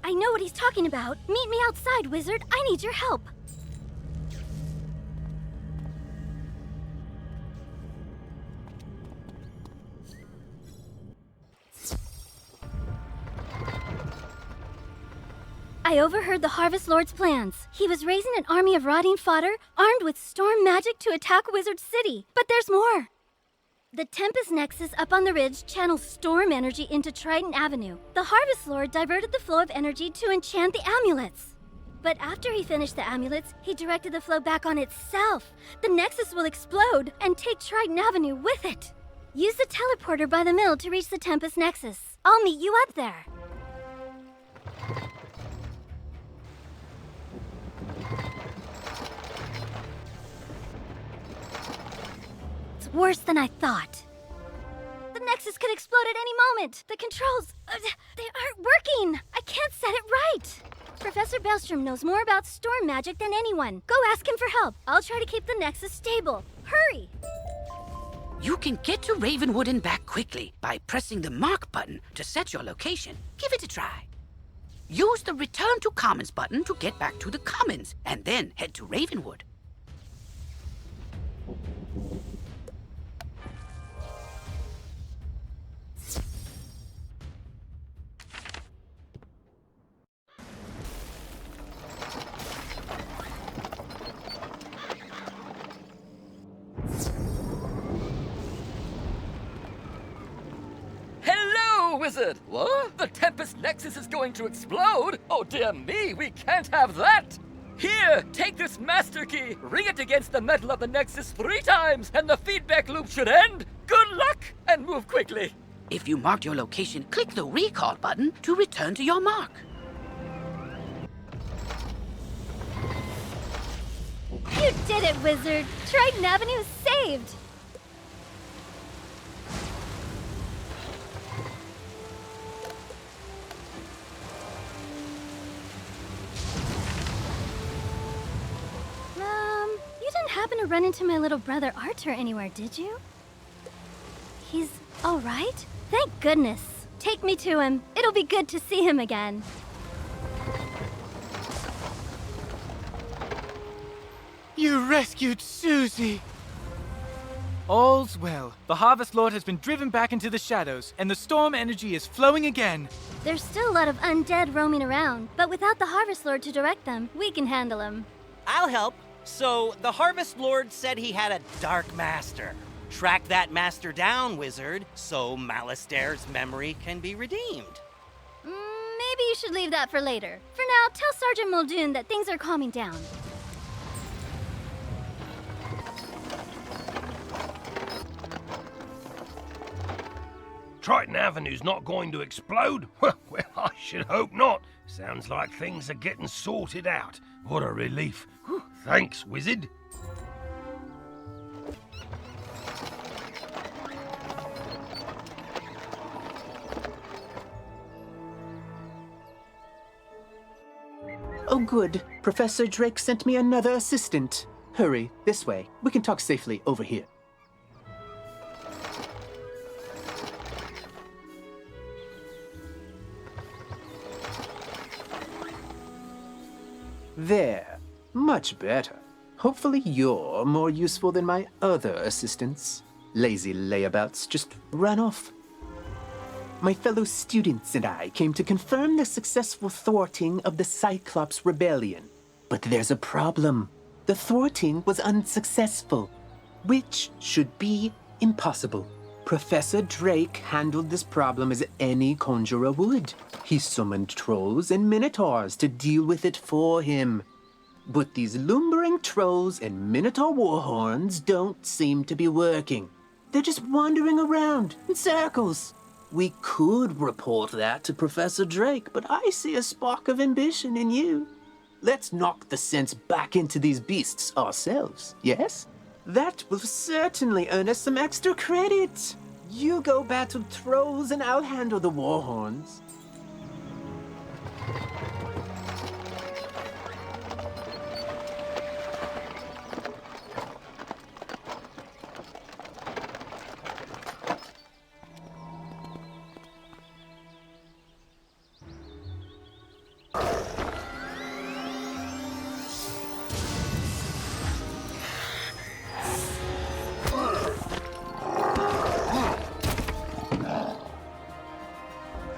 [SPEAKER 9] I know what he's talking about. Meet me outside, Wizard. I need your help. I overheard the Harvest Lord's plans. He was raising an army of rotting fodder, armed with storm magic to attack Wizard City. But there's more. The Tempest Nexus up on the ridge channels storm energy into Triton Avenue. The Harvest Lord diverted the flow of energy to enchant the amulets. But after he finished the amulets, he directed the flow back on itself. The Nexus will explode and take Triton Avenue with it. Use the teleporter by the mill to reach the Tempest Nexus. I'll meet you up there. It's worse than I thought. The Nexus could explode at any moment. The controls, they aren't working. I can't set it right. Professor Bellstrom knows more about storm magic than anyone. Go ask him for help. I'll try to keep the Nexus stable. Hurry!
[SPEAKER 2] You can get to Ravenwood and back quickly by pressing the mark button to set your location. Give it a try. Use the Return to Commons button to get back to the Commons, and then head to Ravenwood.
[SPEAKER 15] Wizard! What? The Tempest Nexus is going to explode? Oh dear me, we can't have that! Here, take this master key, ring it against the metal of the Nexus 3 times, and the feedback loop should end! Good luck, and move quickly!
[SPEAKER 2] If you marked your location, click the recall button to return to your mark.
[SPEAKER 9] You did it, Wizard! Triton Avenue is saved! You didn't happen to run into my little brother Arthur anywhere, did you? He's all right? Thank goodness. Take me to him. It'll be good to see him again.
[SPEAKER 20] You rescued Susie! All's well. The Harvest Lord has been driven back into the shadows, and the storm energy is flowing again.
[SPEAKER 9] There's still a lot of undead roaming around, but without the Harvest Lord to direct them, we can handle them.
[SPEAKER 21] I'll help. So, the Harvest Lord said he had a Dark Master. Track that master down, Wizard, so Malastaire's memory can be redeemed.
[SPEAKER 9] Maybe you should leave that for later. For now, tell Sergeant Muldoon that things are calming down.
[SPEAKER 19] Triton Avenue's not going to explode? Well, I should hope not. Sounds like things are getting sorted out. What a relief. Whew, thanks, Wizard.
[SPEAKER 6] Oh, good. Professor Drake sent me another assistant. Hurry, this way. We can talk safely over here. There. Much better. Hopefully you're more useful than my other assistants. Lazy layabouts just run off. My fellow students and I came to confirm the successful thwarting of the Cyclops Rebellion. But there's a problem. The thwarting was unsuccessful, which should be impossible. Professor Drake handled this problem as any conjurer would. He summoned trolls and minotaurs to deal with it for him. But these lumbering trolls and minotaur warhorns don't seem to be working. They're just wandering around in circles. We could report that to Professor Drake, but I see a spark of ambition in you. Let's knock the sense back into these beasts ourselves, yes? That will certainly earn us some extra credit. You go battle trolls and I'll handle the warhorns.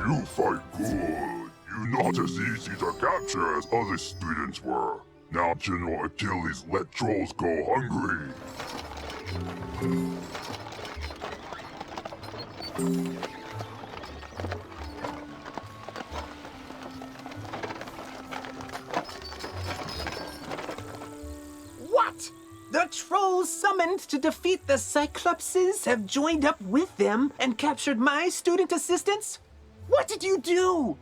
[SPEAKER 3] You fight good. You're not as easy to capture as other students were. Now General Achilles let trolls go hungry.
[SPEAKER 6] What? The trolls summoned to defeat the Cyclopses have joined up with them and captured my student assistants? What did you do?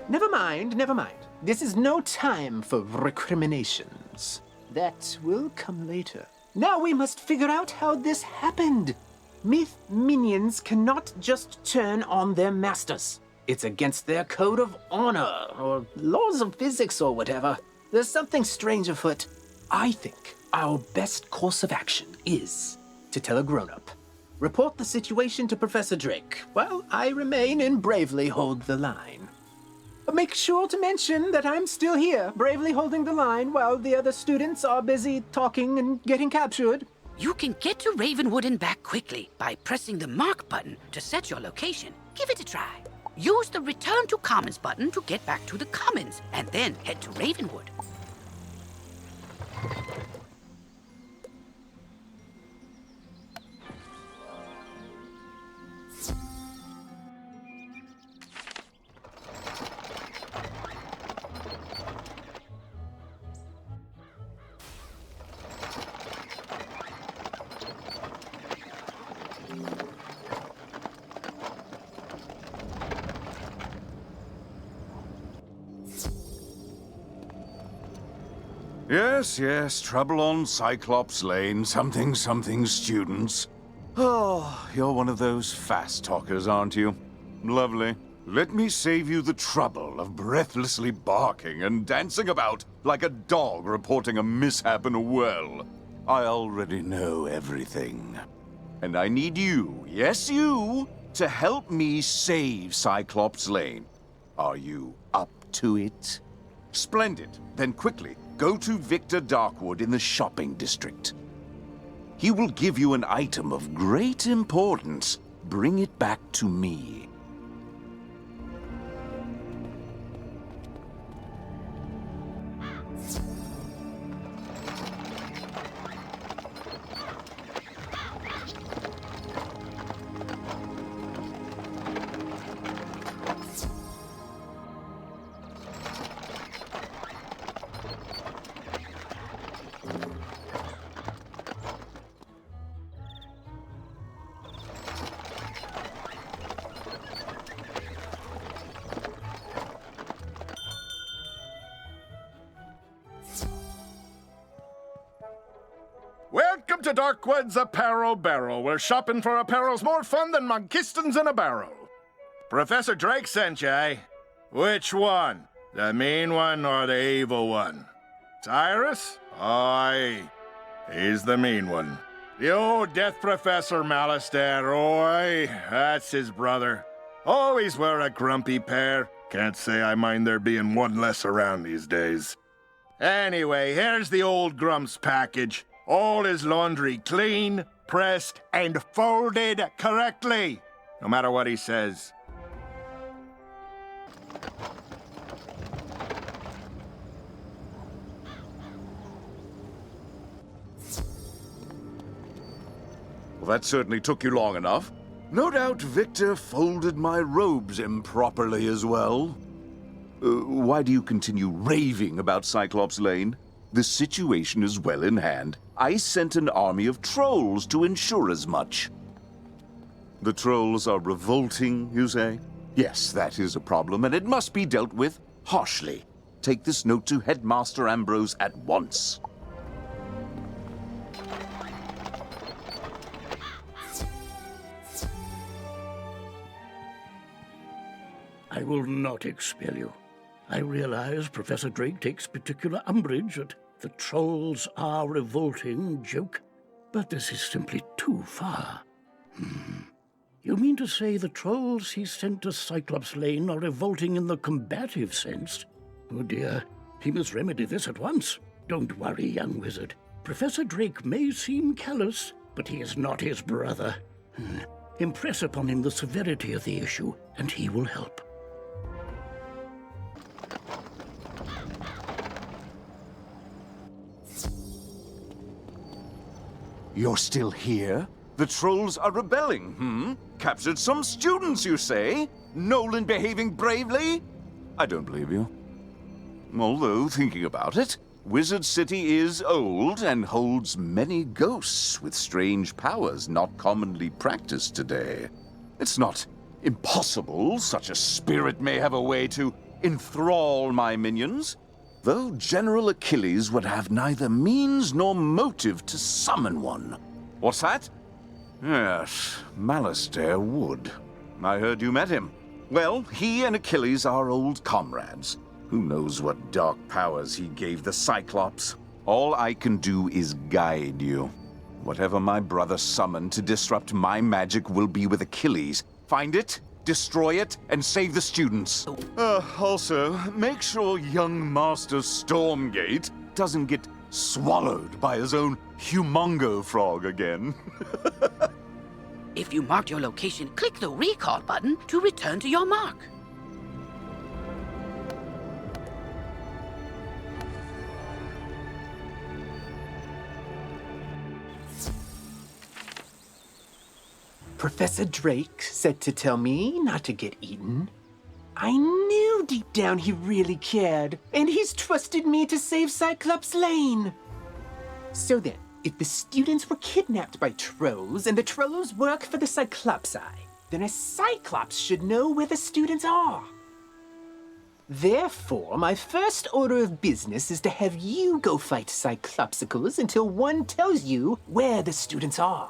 [SPEAKER 6] Never mind, never mind. This is no time for recriminations. That will come later. Now we must figure out how this happened. Myth minions cannot just turn on their masters. It's against their code of honor, or laws of physics, or whatever. There's something strange afoot. I think our best course of action is to tell a grown-up. Report the situation to Professor Drake, while I remain and bravely hold the line. Make sure to mention that I'm still here, bravely holding the line while the other students are busy talking and getting captured.
[SPEAKER 2] You can get to Ravenwood and back quickly by pressing the mark button to set your location. Give it a try. Use the Return to Commons button to get back to the Commons, and then head to Ravenwood.
[SPEAKER 18] Yes, trouble on Cyclops Lane, something students. Oh, you're one of those fast talkers, aren't you? Lovely. Let me save you the trouble of breathlessly barking and dancing about like a dog reporting a mishap in a well. I already know everything. And I need you, yes you, to help me save Cyclops Lane. Are you up to it? Splendid. Then quickly, go to Victor Darkwood in the shopping district. He will give you an item of great importance. Bring it back to me.
[SPEAKER 7] Welcome to Darkwood's Apparel Barrel, where shopping for apparel's more fun than Monkistons in a barrel. Professor Drake sent you, eh? Which one? The mean one or the evil one? Tyrus? Aye. He's the mean one. The old Death Professor Malastair, oi. That's his brother. Always were a grumpy pair. Can't say I mind there being one less around these days. Anyway, here's the old Grump's package. All his laundry clean, pressed, and folded correctly. No matter what he says.
[SPEAKER 18] Well, that certainly took you long enough. No doubt Victor folded my robes improperly as well. Why do you continue raving about Cyclops Lane? The situation is well in hand. I sent an army of trolls to ensure as much. The trolls are revolting, you say? Yes, that is a problem, and it must be dealt with harshly. Take this note to Headmaster Ambrose at once.
[SPEAKER 1] I will not expel you. I realize Professor Drake takes particular umbrage at the trolls are revolting joke, but this is simply too far. You mean to say the trolls he sent to Cyclops Lane are revolting in the combative sense? Oh dear, he must remedy this at once. Don't worry, young wizard. Professor Drake may seem callous, but he is not his brother. Impress upon him the severity of the issue, and he will help.
[SPEAKER 18] You're still here? The trolls are rebelling, Captured some students, you say? Nolan behaving bravely? I don't believe you. Although, thinking about it, Wizard City is old and holds many ghosts with strange powers not commonly practiced today. It's not impossible such a spirit may have a way to enthrall my minions, though General Achilles would have neither means nor motive to summon one. What's that? Yes, Malastair would. I heard you met him. Well, he and Achilles are old comrades. Who knows what dark powers he gave the Cyclops? All I can do is guide you. Whatever my brother summoned to disrupt my magic will be with Achilles. Find it, destroy it, and save the students. Also, make sure young Master Stormgate doesn't get swallowed by his own humongo frog again.
[SPEAKER 2] If you marked your location, click the recall button to return to your mark.
[SPEAKER 6] Professor Drake said to tell me not to get eaten. I knew deep down he really cared, and he's trusted me to save Cyclops Lane. So then, if the students were kidnapped by trolls and the trolls work for the Cyclopsi, then a Cyclops should know where the students are. Therefore, my first order of business is to have you go fight Cyclopsicles until one tells you where the students are.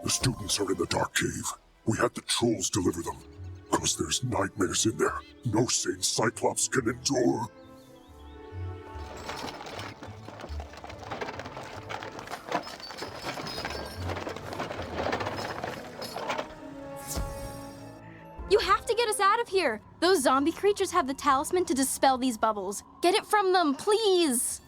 [SPEAKER 8] The students are in the dark cave. We had the trolls deliver them. Because there's nightmares in there. No sane Cyclops can endure.
[SPEAKER 10] You have to get us out of here. Those zombie creatures have the talisman to dispel these bubbles. Get it from them, please.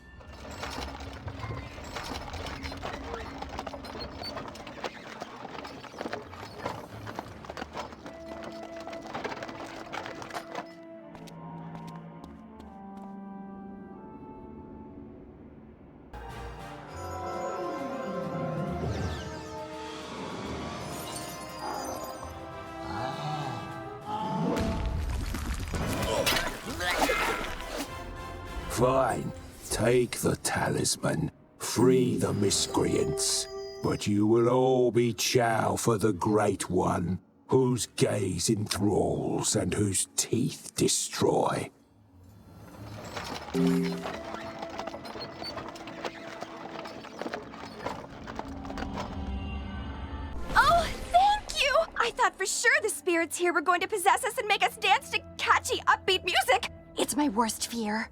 [SPEAKER 5] Fine. Take the talisman. Free the miscreants. But you will all be chow for the Great One, whose gaze enthralls and whose teeth destroy.
[SPEAKER 14] Oh, thank you! I thought for sure the spirits here were going to possess us and make us dance to catchy, upbeat music. It's my worst fear.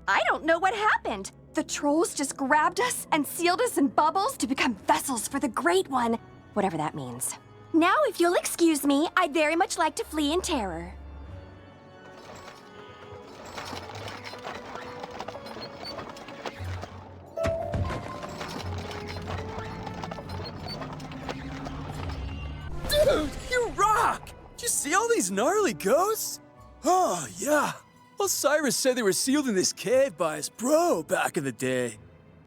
[SPEAKER 14] I don't know what happened. The trolls just grabbed us and sealed us in bubbles to become vessels for the Great One, whatever that means. Now, if you'll excuse me, I'd very much like to flee in terror.
[SPEAKER 23] Dude, you rock! Did you see all these gnarly ghosts? Oh, yeah. Osiris said they were sealed in this cave by his bro back in the day.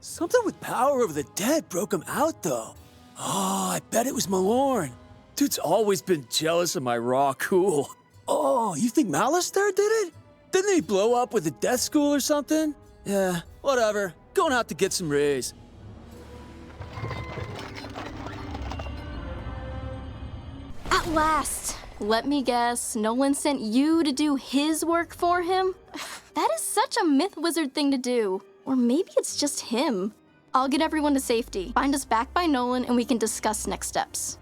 [SPEAKER 23] Something with power over the dead broke him out, though. Oh, I bet it was Malorn. Dude's always been jealous of my raw cool. Oh, you think Malistaire did it? Didn't he blow up with the death school or something? Yeah, whatever. Going out to get some rays.
[SPEAKER 10] At last! Let me guess, Nolan sent you to do his work for him? That is such a myth wizard thing to do. Or maybe it's just him. I'll get everyone to safety. Find us back by Nolan and we can discuss next steps.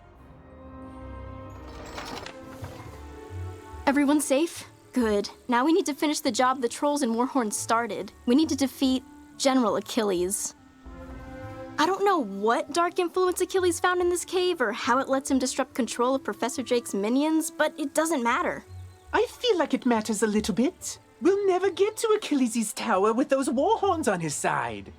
[SPEAKER 10] Everyone safe? Good. Now we need to finish the job the trolls and Warhorn started. We need to defeat General Achilles. I don't know what dark influence Achilles found in this cave or how it lets him disrupt control of Professor Jake's minions, but it doesn't matter.
[SPEAKER 6] I feel like it matters a little bit. We'll never get to Achilles' tower with those Warhorns on his side.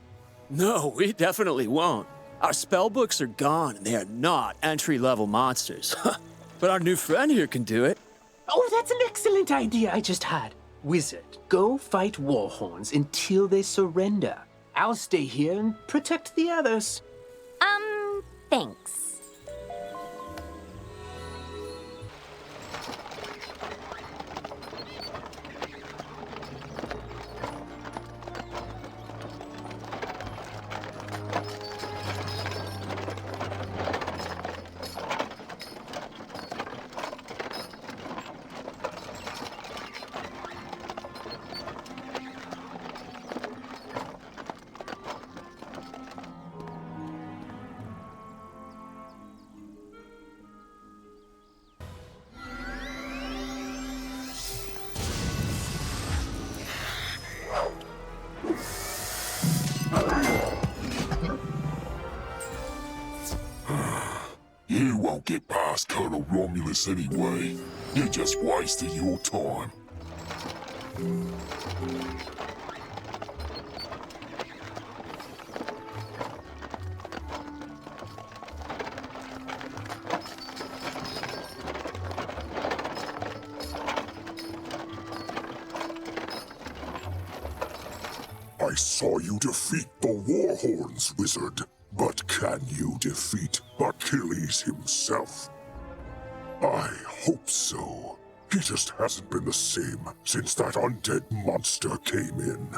[SPEAKER 23] No, we definitely won't. Our spell books are gone and they are not entry-level monsters. But our new friend here can do it.
[SPEAKER 6] Oh, that's an excellent idea I just had. Wizard, go fight Warhorns until they surrender. I'll stay here and protect the others.
[SPEAKER 9] Thanks.
[SPEAKER 8] You won't get past Colonel Romulus anyway. You're just wasting your time. I saw you defeat the Warhorns, Wizard. But can you defeat Achilles himself? I hope so. He just hasn't been the same since that undead monster came in.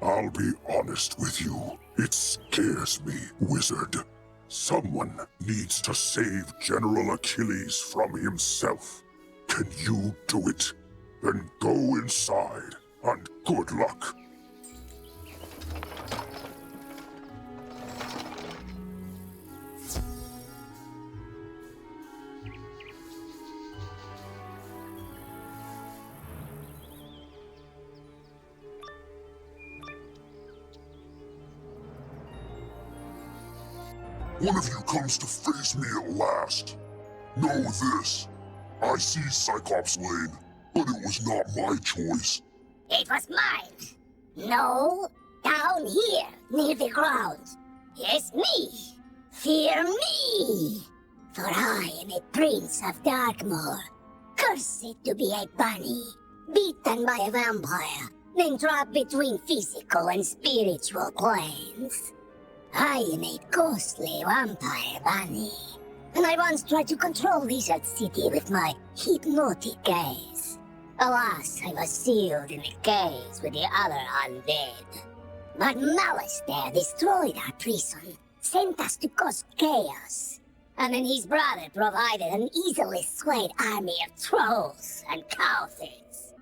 [SPEAKER 8] I'll be honest with you. It scares me, Wizard. Someone needs to save General Achilles from himself. Can you do it? Then go inside, and good luck. One of you comes to face me at last. Know this. I see Cyclops Lane, but it was not my choice.
[SPEAKER 24] It was mine. No, down here, near the ground. Yes, me. Fear me. For I am a prince of Darkmoor, cursed to be a bunny, beaten by a vampire, then trapped between physical and spiritual planes. I am a ghostly vampire bunny, and I once tried to control Lizard City with my hypnotic gaze. Alas, I was sealed in the caves with the other undead. But Malistaire destroyed our prison, sent us to cause chaos. And then his brother provided an easily swayed army of trolls and cowards.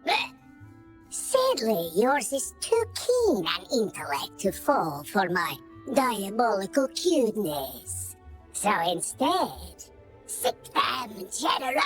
[SPEAKER 24] Sadly, yours is too keen an intellect to fall for my diabolical cuteness. So instead, sick them, General!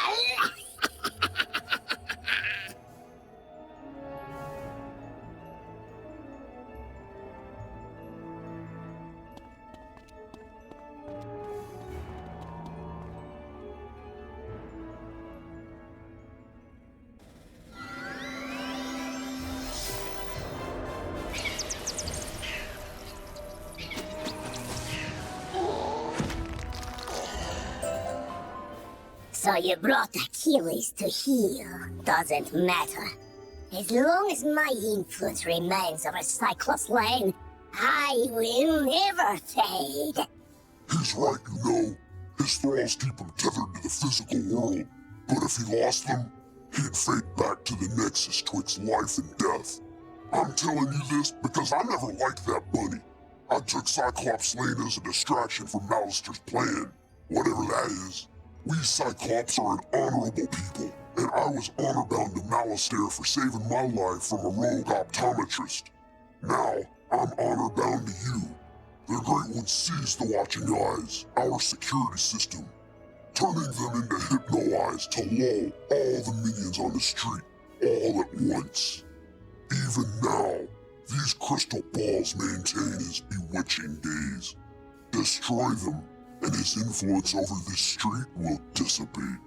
[SPEAKER 24] So you brought Achilles to heal. Doesn't matter. As long as my influence remains over Cyclops Lane, I will never fade.
[SPEAKER 8] He's right, you know. His thralls keep him tethered to the physical world. But if he lost them, he'd fade back to the nexus twixt life and death. I'm telling you this because I never liked that bunny. I took Cyclops Lane as a distraction from Malistaire's plan. Whatever that is. We Cyclops are an honorable people, and I was honor-bound to Malistaire for saving my life from a rogue optometrist. Now, I'm honor-bound to you. The Great One sees the watching eyes, our security system, turning them into hypno-eyes to lull all the minions on the street, all at once. Even now, these crystal balls maintain his bewitching gaze. Destroy them, and his influence over this street will dissipate.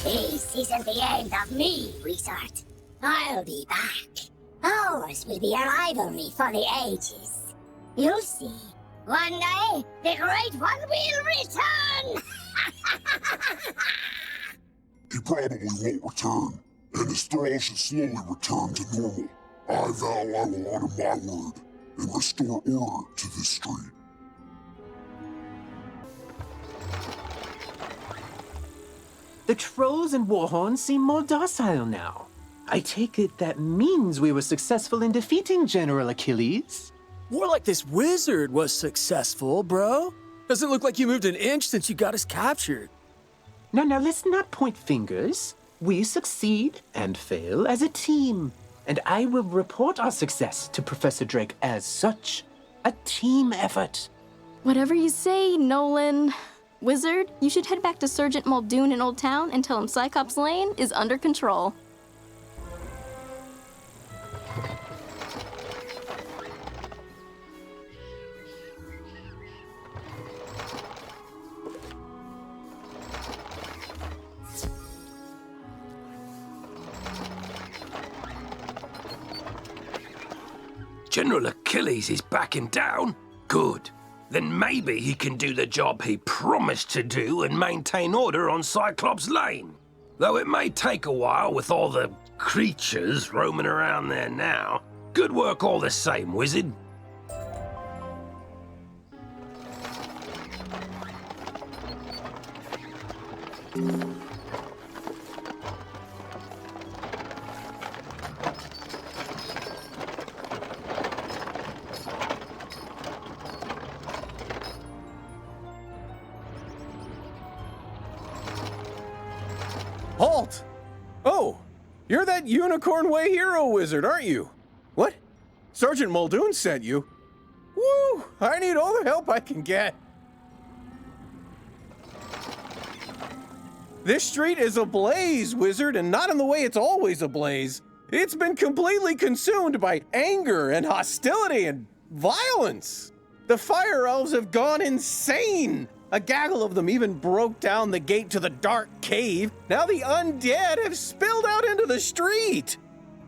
[SPEAKER 24] This isn't the end of me, Wizard. I'll be back. Ours will be a rivalry for the ages. You'll see. One day, the Great One will return!
[SPEAKER 8] He probably won't return, and his thrall should slowly return to normal. I vow I will honor my word and restore order to this street.
[SPEAKER 6] The trolls and warhorns seem more docile now. I take it that means we were successful in defeating General Achilles?
[SPEAKER 23] More like this wizard was successful, bro. Doesn't look like you moved an inch since you got us captured.
[SPEAKER 6] Now, let's not point fingers. We succeed and fail as a team. And I will report our success to Professor Drake as such. A team effort.
[SPEAKER 10] Whatever you say, Nolan. Wizard, you should head back to Sergeant Muldoon in Old Town and tell him Cyclops Lane is under control.
[SPEAKER 12] General Achilles is backing down? Good. Then maybe he can do the job he promised to do and maintain order on Cyclops Lane. Though it may take a while with all the creatures roaming around there now. Good work all the same, Wizard.
[SPEAKER 23] Halt! Oh, you're that Unicorn Way hero wizard, aren't you? What? Sergeant Muldoon sent you? Woo! I need all the help I can get. This street is ablaze, wizard, and not in the way it's always ablaze. It's been completely consumed by anger and hostility and violence. The fire elves have gone insane. A gaggle of them even broke down the gate to the dark cave. Now the undead have spilled out into the street.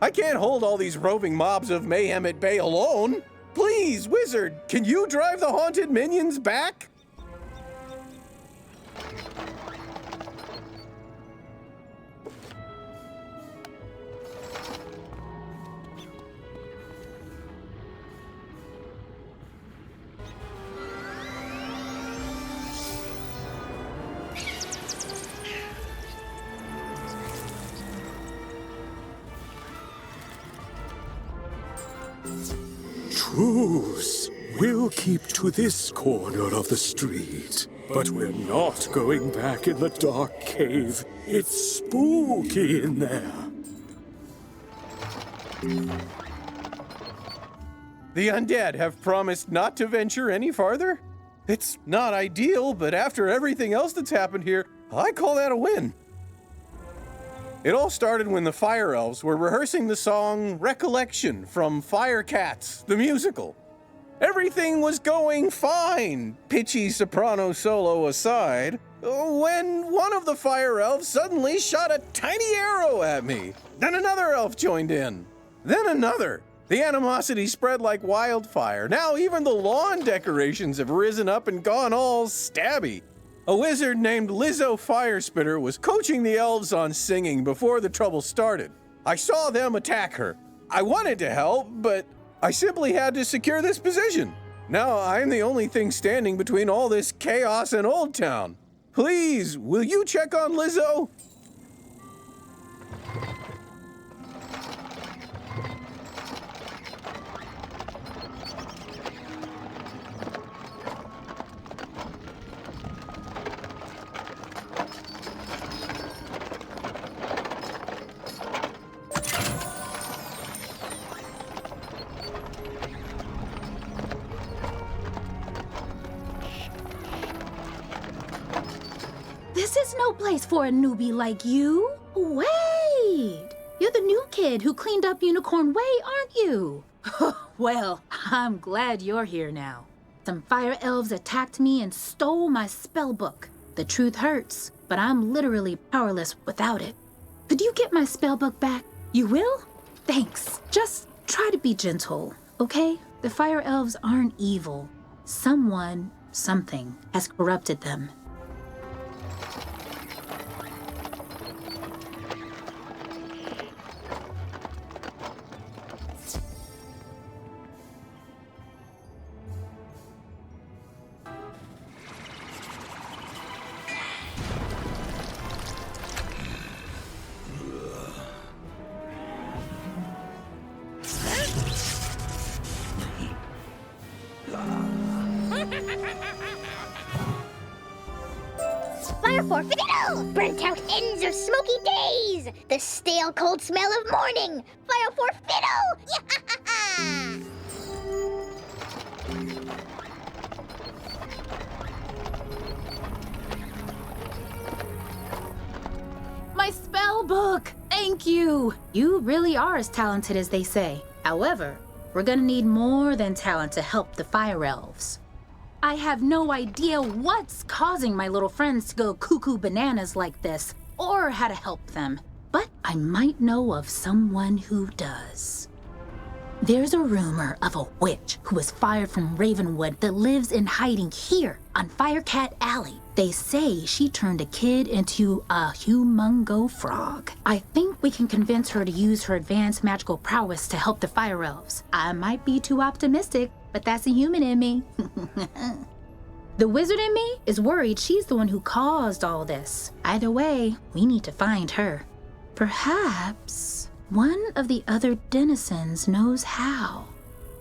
[SPEAKER 23] I can't hold all these roving mobs of mayhem at bay alone. Please, wizard, can you drive the haunted minions back?
[SPEAKER 5] Truce. We'll keep to this corner of the street. But we're not going back in the dark cave. It's spooky in there.
[SPEAKER 13] The undead have promised not to venture any farther? It's not ideal, but after everything else that's happened here, I call that a win. It all started when the Fire Elves were rehearsing the song Recollection from Firecats, the musical. Everything was going fine, pitchy soprano solo aside, when one of the Fire Elves suddenly shot a tiny arrow at me. Then another elf joined in. Then another. The animosity spread like wildfire. Now even the lawn decorations have risen up and gone all stabby. A wizard named Lizzo Firespitter was coaching the elves on singing before the trouble started. I saw them attack her. I wanted to help, but I simply had to secure this position. Now I'm the only thing standing between all this chaos and Olde Town. Please, will you check on Lizzo?
[SPEAKER 16] This is no place for a newbie like you. Wait! You're the new kid who cleaned up Unicorn Way, aren't you? Well, I'm glad you're here now. Some fire elves attacked me and stole my spell book. The truth hurts, but I'm literally powerless without it. Could you get my spell book back? You will? Thanks. Just try to be gentle, okay? The fire elves aren't evil. Someone, something, has corrupted them.
[SPEAKER 24] Fire for fiddle! Burnt out ends of smoky days! The stale cold smell of morning! Fire for fiddle!
[SPEAKER 16] My spell book! Thank you! You really are as talented as they say. However, we're gonna need more than talent to help the fire elves. I have no idea what's causing my little friends to go cuckoo bananas like this, or how to help them. But I might know of someone who does. There's a rumor of a witch who was fired from Ravenwood that lives in hiding here on Firecat Alley. They say she turned a kid into a humongo frog. I think we can convince her to use her advanced magical prowess to help the fire elves. I might be too optimistic, but that's a human in me. The wizard in me is worried she's the one who caused all this. Either way, we need to find her. Perhaps one of the other denizens knows how.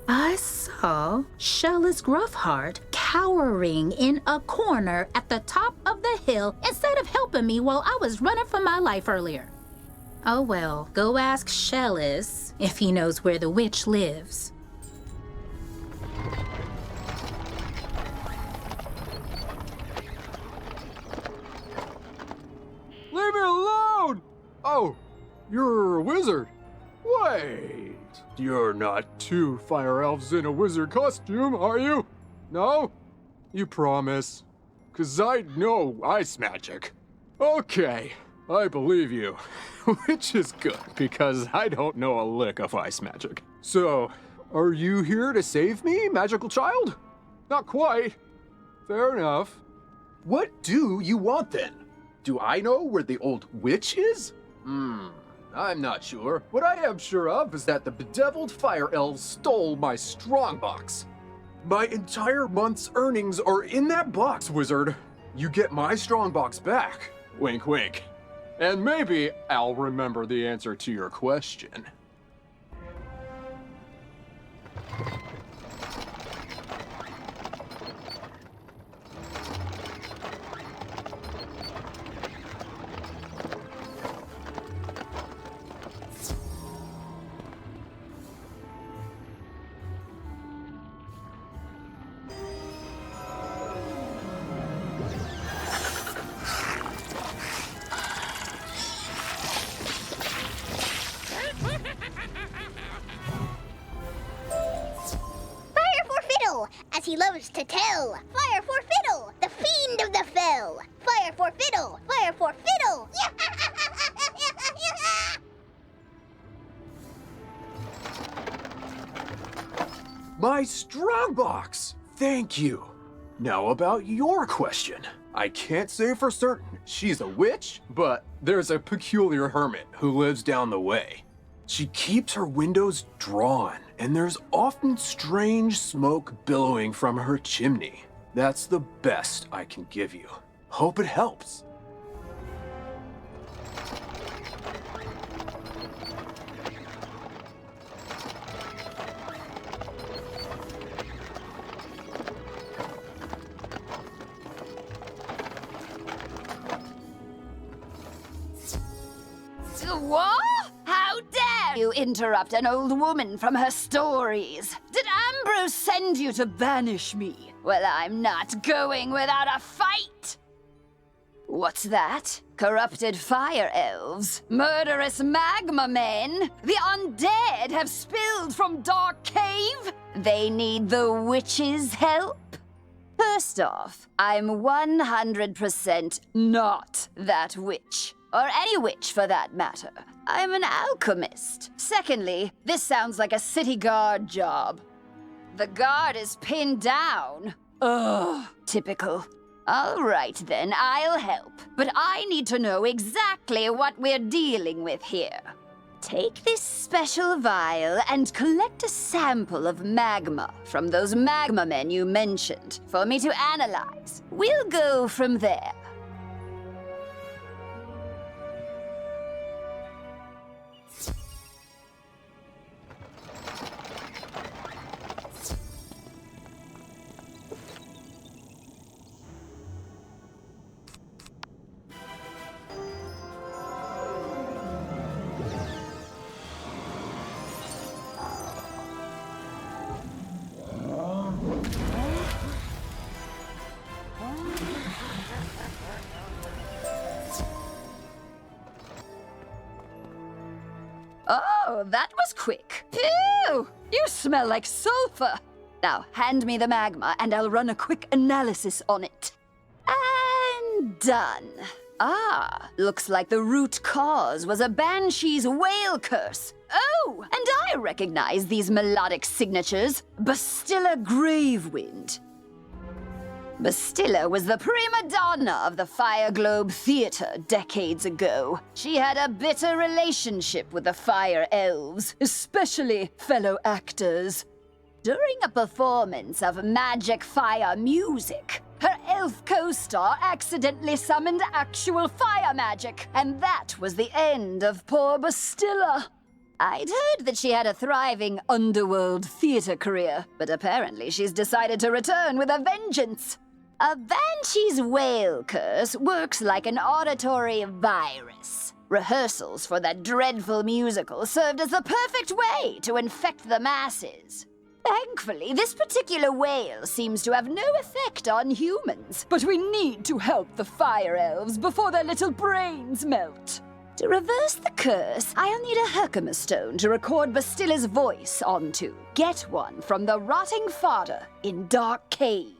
[SPEAKER 16] I saw Shellis Gruffheart cowering in a corner at the top of the hill instead of helping me while I was running for my life earlier. Oh well, go ask Shellis if he knows where the witch lives.
[SPEAKER 17] Leave me alone! Oh, you're a wizard. Wait, you're not two fire elves in a wizard costume, are you? No? You promise? 'Cause I know ice magic. Okay, I believe you. Which is good, because I don't know a lick of ice magic. So, are you here to save me, magical child? Not quite. Fair enough. What do you want then? Do I know where the old witch is? I'm not sure. What I am sure of is that the bedeviled fire elves stole my strongbox. My entire month's earnings are in that box, wizard. You get my strongbox back. Wink, wink. And maybe I'll remember the answer to your question.
[SPEAKER 24] loves to tell. Fire for fiddle, the fiend of the fell. Fire for fiddle, fire for fiddle.
[SPEAKER 4] My strongbox! Thank you. Now about your question. I can't say for certain she's a witch, but there's a peculiar hermit who lives down the way. She keeps her windows drawn, and there's often strange smoke billowing from her chimney. That's the best I can give you. Hope it helps.
[SPEAKER 11] What? How dare you interrupt an old woman from her stories? Did Ambrose send you to banish me? Well, I'm not going without a fight! What's that? Corrupted fire elves? Murderous magma men? The undead have spilled from Dark Cave? They need the witch's help? First off, I'm 100% not that witch. Or any witch, for that matter. I'm an alchemist. Secondly, this sounds like a city guard job. The guard is pinned down. Ugh, typical. All right then, I'll help. But I need to know exactly what we're dealing with here. Take this special vial and collect a sample of magma from those magma men you mentioned for me to analyze. We'll go from there. Oh, that was quick. Phew! You smell like sulfur. Now, hand me the magma and I'll run a quick analysis on it. And done. Ah, looks like the root cause was a banshee's whale curse. Oh, and I recognize these melodic signatures. Bastilla Gravewind. Bastilla was the prima donna of the Fire Globe Theatre decades ago. She had a bitter relationship with the Fire Elves, especially fellow actors. During a performance of magic fire music, her elf co-star accidentally summoned actual fire magic, and that was the end of poor Bastilla. I'd heard that she had a thriving underworld theater career, but apparently she's decided to return with a vengeance. A banshee's whale curse works like an auditory virus. Rehearsals for that dreadful musical served as the perfect way to infect the masses. Thankfully, this particular whale seems to have no effect on humans, but we need to help the fire elves before their little brains melt. To reverse the curse, I'll need a Herkimer stone to record Bastilla's voice onto. Get one from the rotting fodder in Dark Cave.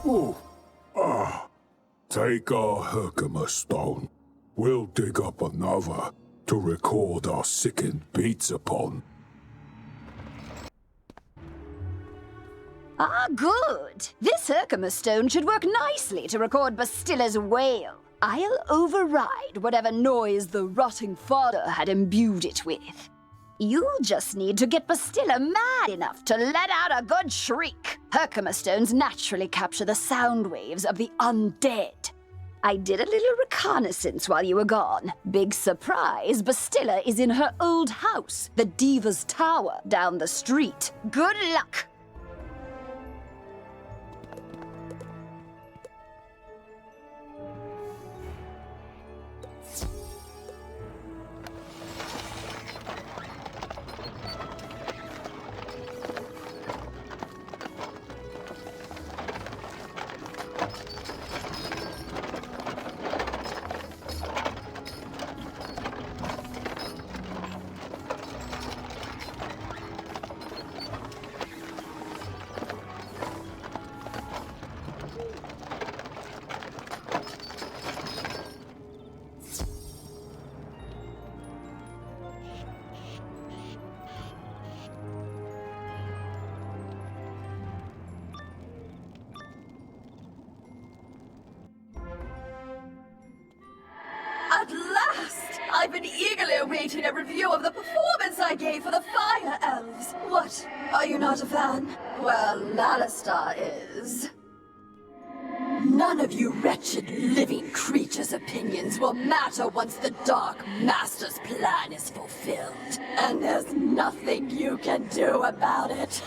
[SPEAKER 8] Ooh. Take our Herkimer stone. We'll dig up another to record our sickened beats upon.
[SPEAKER 11] Ah, good. This Herkimer stone should work nicely to record Bastilla's wail. I'll override whatever noise the rotting father had imbued it with. You'll just need to get Bastilla mad enough to let out a good shriek. Herkimer stones naturally capture the sound waves of the undead. I did a little reconnaissance while you were gone. Big surprise, Bastilla is in her old house, the Diva's Tower, down the street. Good luck!
[SPEAKER 15] At last! I've been eagerly awaiting a review of the performance I gave for the Fire Elves. What? Are you not a fan? Well, Alistar is. None of you wretched living creatures' opinions will matter once the Dark Master's plan is fulfilled. And there's nothing you can do about it.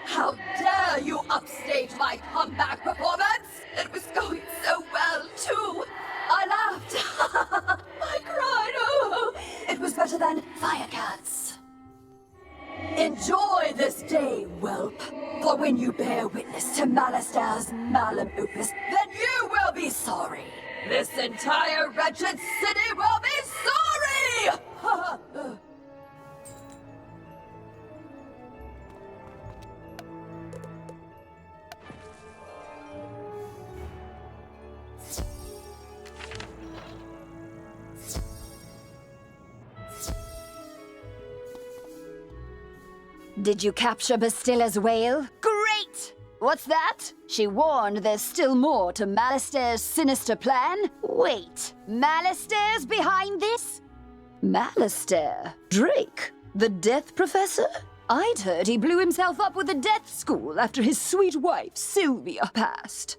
[SPEAKER 15] How dare you upstage my comeback performance? It was going so well, too. I laughed. I cried. Oh, it was better than Firecats. Enjoy this day, whelp. For when you bear witness to Malistar's malum opus, then you will be sorry. This entire wretched city will be sorry!
[SPEAKER 11] Did you capture Bastilla's wail? Great! What's that? She warned there's still more to Malistair's sinister plan? Wait, Malistair's behind this? Malistair? Drake? The Death Professor? I'd heard he blew himself up with the Death School after his sweet wife, Sylvia, passed.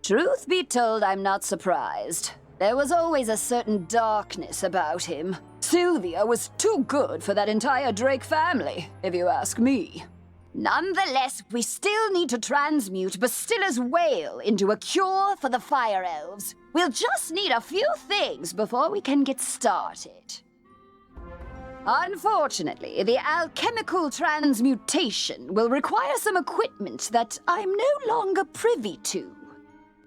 [SPEAKER 11] Truth be told, I'm not surprised. There was always a certain darkness about him. Sylvia was too good for that entire Drake family, if you ask me. Nonetheless, we still need to transmute Bastilla's wail into a cure for the Fire Elves. We'll just need a few things before we can get started. Unfortunately, the alchemical transmutation will require some equipment that I'm no longer privy to.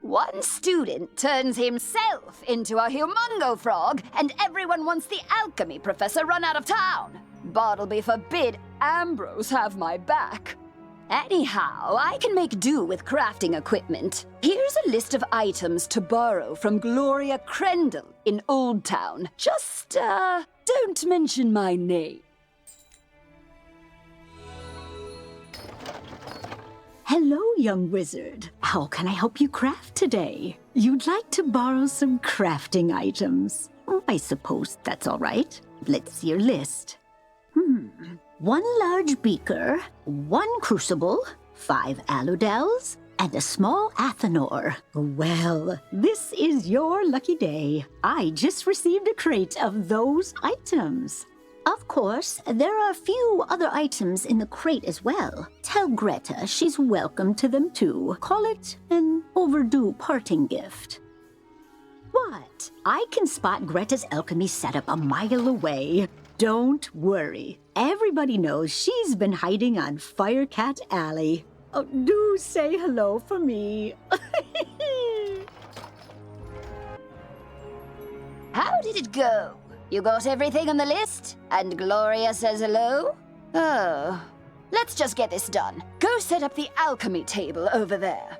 [SPEAKER 11] One student turns himself into a humongo frog, and everyone wants the alchemy professor run out of town. Bartleby forbid Ambrose have my back. Anyhow, I can make do with crafting equipment. Here's a list of items to borrow from Gloria Crendel in Olde Town. Just, don't mention my name.
[SPEAKER 20] Hello, young wizard. How can I help you craft today? You'd like to borrow some crafting items. I suppose that's all right. Let's see your list. One large beaker, one crucible, 5 aludels, and a small athanor. Well, this is your lucky day. I just received a crate of those items. Of course, there are a few other items in the crate as well. Tell Greta she's welcome to them too. Call it an overdue parting gift. What? I can spot Greta's alchemy setup a mile away. Don't worry. Everybody knows she's been hiding on Firecat Alley. Oh, do say hello for me.
[SPEAKER 11] How did it go? You got everything on the list? And Gloria says hello? Oh. Let's just get this done. Go set up the alchemy table over there.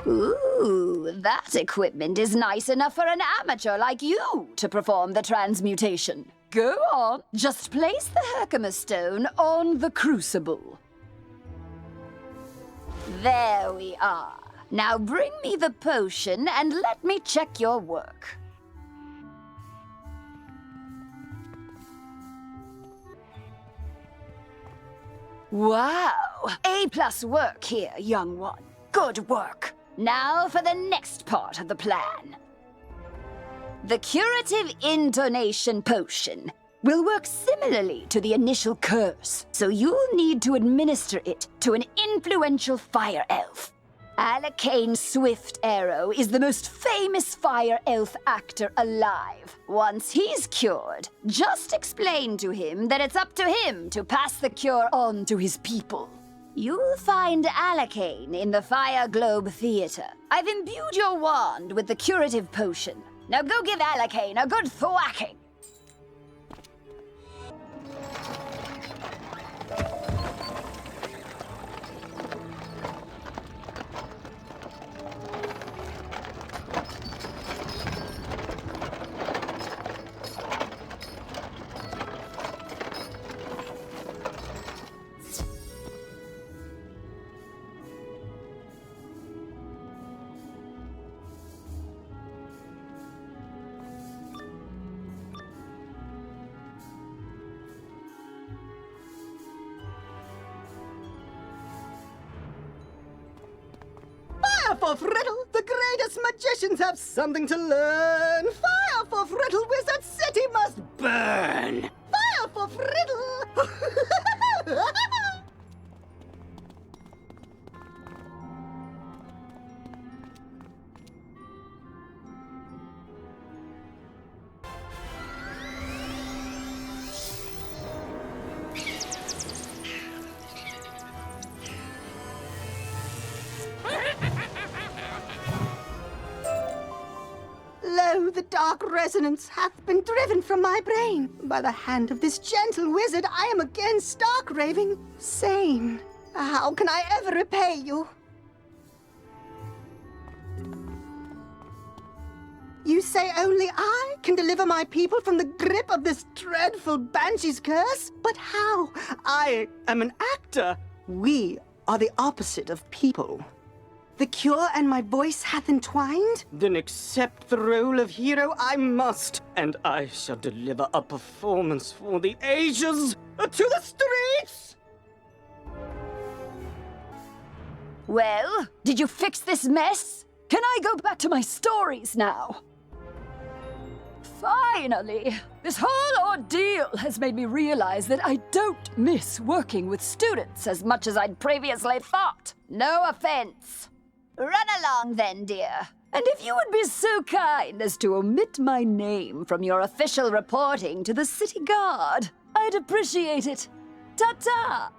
[SPEAKER 11] Ooh, that equipment is nice enough for an amateur like you to perform the transmutation. Go on, just place the Herkimer stone on the crucible. There we are. Now bring me the potion and let me check your work. Wow! A+ work here, young one. Good work. Now for the next part of the plan. The curative intonation potion will work similarly to the initial curse, so you'll need to administer it to an influential fire elf. Alacane Swift Arrow is the most famous fire elf actor alive. Once he's cured, just explain to him that it's up to him to pass the cure on to his people. You'll find Alacane in the Fire Globe Theater. I've imbued your wand with the curative potion. Now go give Alacane a good thwacking.
[SPEAKER 3] Fire for Friddle! The greatest magicians have something to learn! Fire for Friddle! Wizard City must burn! Fire for Friddle! Lo, the dark resonance hath been driven from my brain. By the hand of this gentle wizard, I am again stark raving sane. How can I ever repay you? You say only I can deliver my people from the grip of this dreadful banshee's curse? But how? I am an actor. We are the opposite of people. The cure and my voice hath entwined? Then accept the role of hero I must, and I shall deliver a performance for the ages to the streets!
[SPEAKER 11] Well, did you fix this mess? Can I go back to my stories now? Finally! This whole ordeal has made me realize that I don't miss working with students as much as I'd previously thought. No offense. Run along then, dear. And if you would be so kind as to omit my name from your official reporting to the city guard, I'd appreciate it. Ta-ta!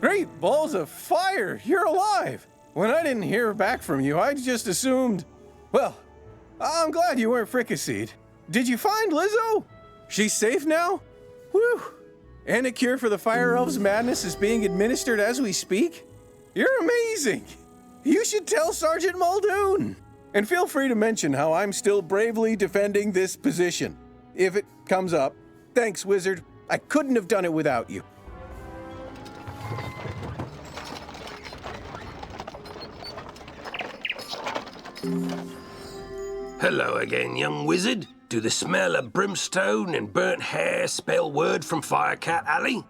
[SPEAKER 13] Great balls of fire! You're alive! When I didn't hear back from you, I just assumed... Well, I'm glad you weren't fricasseed. Did you find Lizzo? She's safe now? Whew! And a cure for the Fire Elves' madness is being administered as we speak? You're amazing! You should tell Sergeant Muldoon! And feel free to mention how I'm still bravely defending this position. If it comes up. Thanks, Wizard. I couldn't have done it without you.
[SPEAKER 12] Hello again, young wizard. Do the smell of brimstone and burnt hair spell word from Firecat Alley?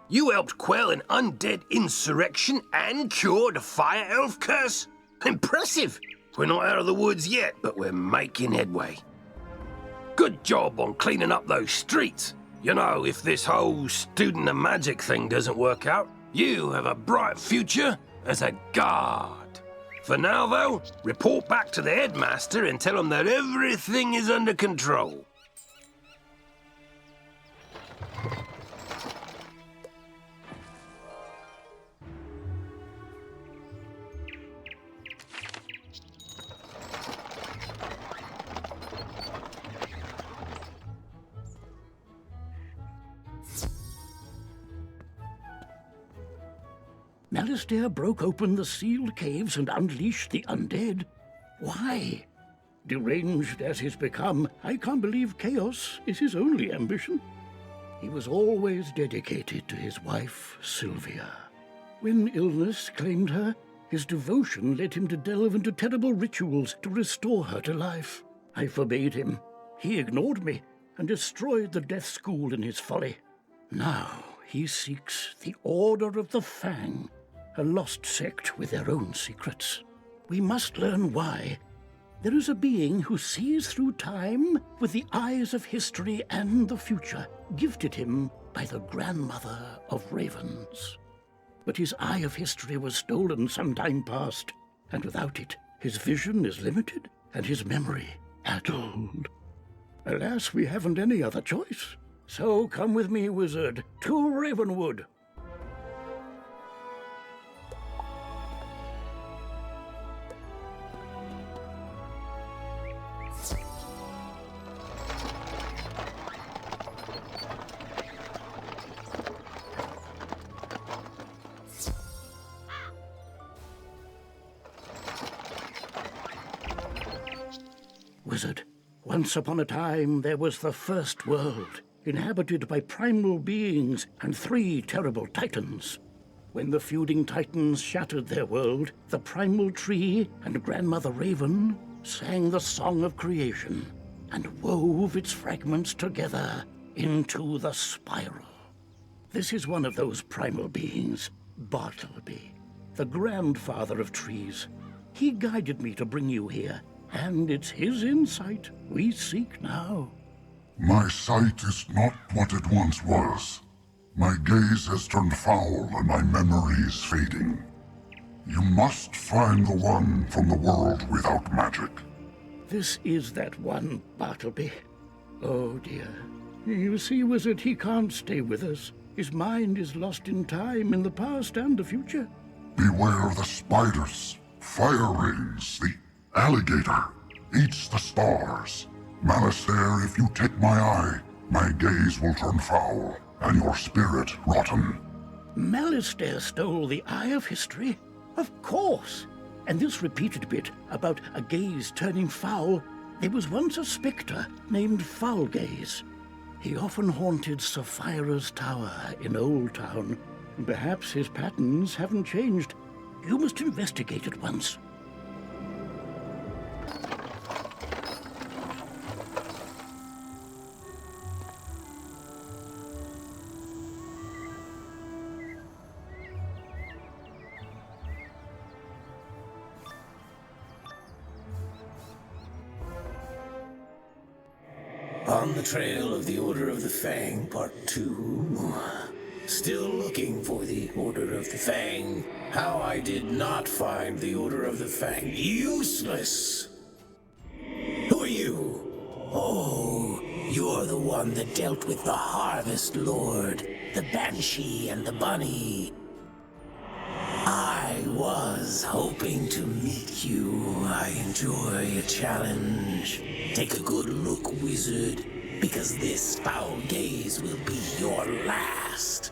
[SPEAKER 12] You helped quell an undead insurrection and cure the fire elf curse? Impressive! We're not out of the woods yet, but we're making headway. Good job on cleaning up those streets. You know, if this whole student of magic thing doesn't work out, you have a bright future as a guard. For now, though, report back to the headmaster and tell him that everything is under control.
[SPEAKER 1] Alistair broke open the sealed caves and unleashed the undead. Why? Deranged as he's become, I can't believe chaos is his only ambition. He was always dedicated to his wife, Sylvia. When illness claimed her, his devotion led him to delve into terrible rituals to restore her to life. I forbade him. He ignored me and destroyed the death school in his folly. Now he seeks the Order of the Fang, a lost sect with their own secrets. We must learn why. There is a being who sees through time with the eyes of history and the future, gifted him by the grandmother of ravens. But his eye of history was stolen some time past, and without it, his vision is limited and his memory addled. Alas, we haven't any other choice. So come with me, wizard, to Ravenwood. Wizard, once upon a time there was the first world, inhabited by primal beings and 3 terrible titans. When the feuding titans shattered their world, the primal tree and Grandmother Raven sang the song of creation and wove its fragments together into the spiral. This is one of those primal beings, Bartleby, the grandfather of trees. He guided me to bring you here, and it's his insight we seek now.
[SPEAKER 8] My sight is not what it once was. My gaze has turned foul and my memory is fading. You must find the one from the world without magic.
[SPEAKER 1] This is that one, Bartleby. Oh dear. You see, wizard, he can't stay with us. His mind is lost in time, in the past and the future.
[SPEAKER 8] Beware the spiders, fire rains, the alligator eats the stars. Malistaire, if you take my eye, my gaze will turn foul, and your spirit rotten.
[SPEAKER 1] Malistaire stole the Eye of History? Of course! And this repeated bit about a gaze turning foul, there was once a spectre named Foulgaze. He often haunted Sapphira's tower in Olde Town. Perhaps his patterns haven't changed. You must investigate at once.
[SPEAKER 5] On the trail of the Order of the Fang, Part 2. Still looking for the Order of the Fang. How I did not find the Order of the Fang useless. Who are you? Oh, you're the one that dealt with the Harvest Lord, the Banshee and the Bunny. I was hoping to meet you. I enjoy a challenge. Take a good look, wizard, because this foul gaze will be your last.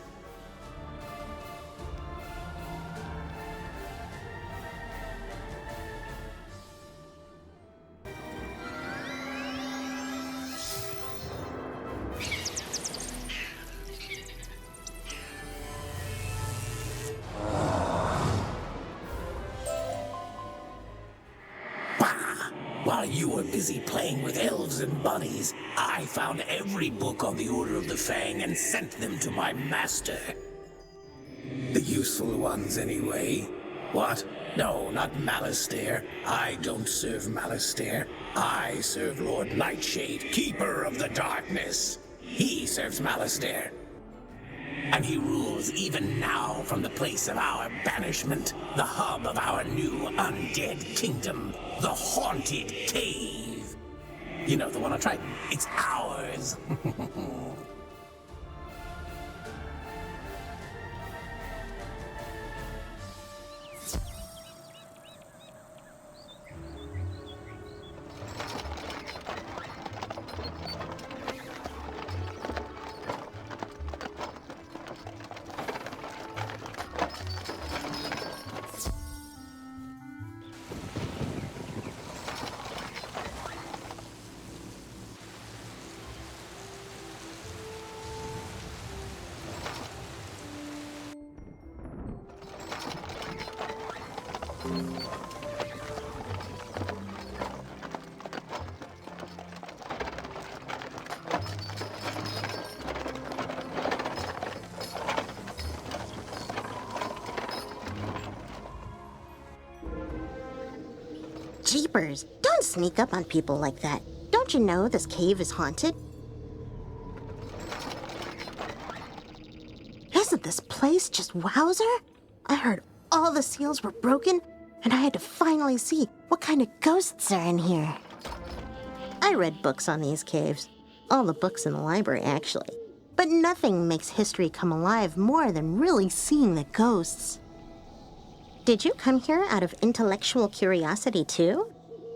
[SPEAKER 5] While you were busy playing with elves and bunnies, I found every book on the Order of the Fang and sent them to my master. The useful ones, anyway. What? No, not Malistaire. I don't serve Malistaire. I serve Lord Nightshade, Keeper of the Darkness.
[SPEAKER 2] He serves Malistaire. And he rules even now from the place of our banishment, the hub of our new undead kingdom, the Haunted Cave. You know, the one on Triton. It's ours.
[SPEAKER 7] Jeepers, don't sneak up on people like that. Don't you know this cave is haunted? Isn't this place just wowzer? I heard all the seals were broken, and I had to finally see what kind of ghosts are in here. I read books on these caves. All the books in the library, actually. But nothing makes history come alive more than really seeing the ghosts. Did you come here out of intellectual curiosity, too?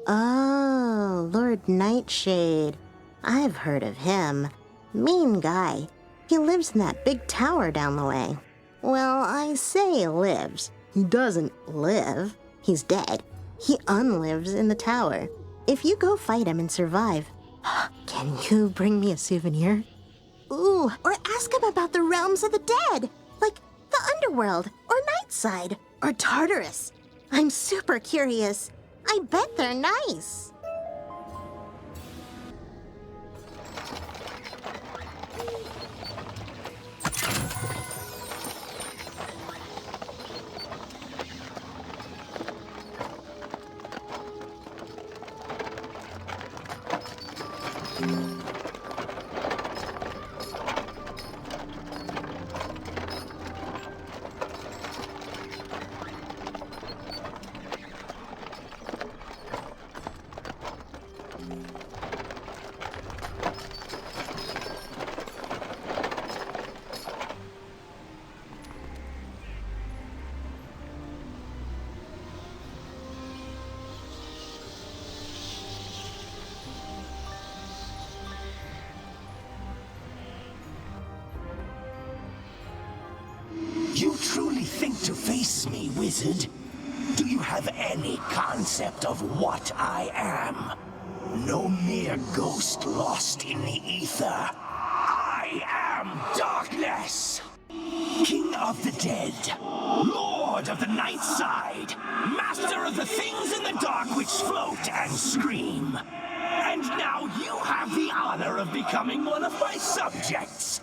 [SPEAKER 7] Oh, Lord Nightshade. I've heard of him. Mean guy. He lives in that big tower down the way. Well, I say lives. He doesn't live. He's dead. He unlives in the tower. If you go fight him and survive, can you bring me a souvenir? Ooh, or ask him about the realms of the dead, like the underworld, or Nightside, or Tartarus. I'm super curious. I bet they're nice.
[SPEAKER 2] You truly think to face me, wizard? Do you have any concept of what I am? No mere ghost lost in the ether. I am darkness! King of the dead, Lord of the Nightside, Master of the things in the dark which float and scream. And now you have the honor of becoming one of my subjects.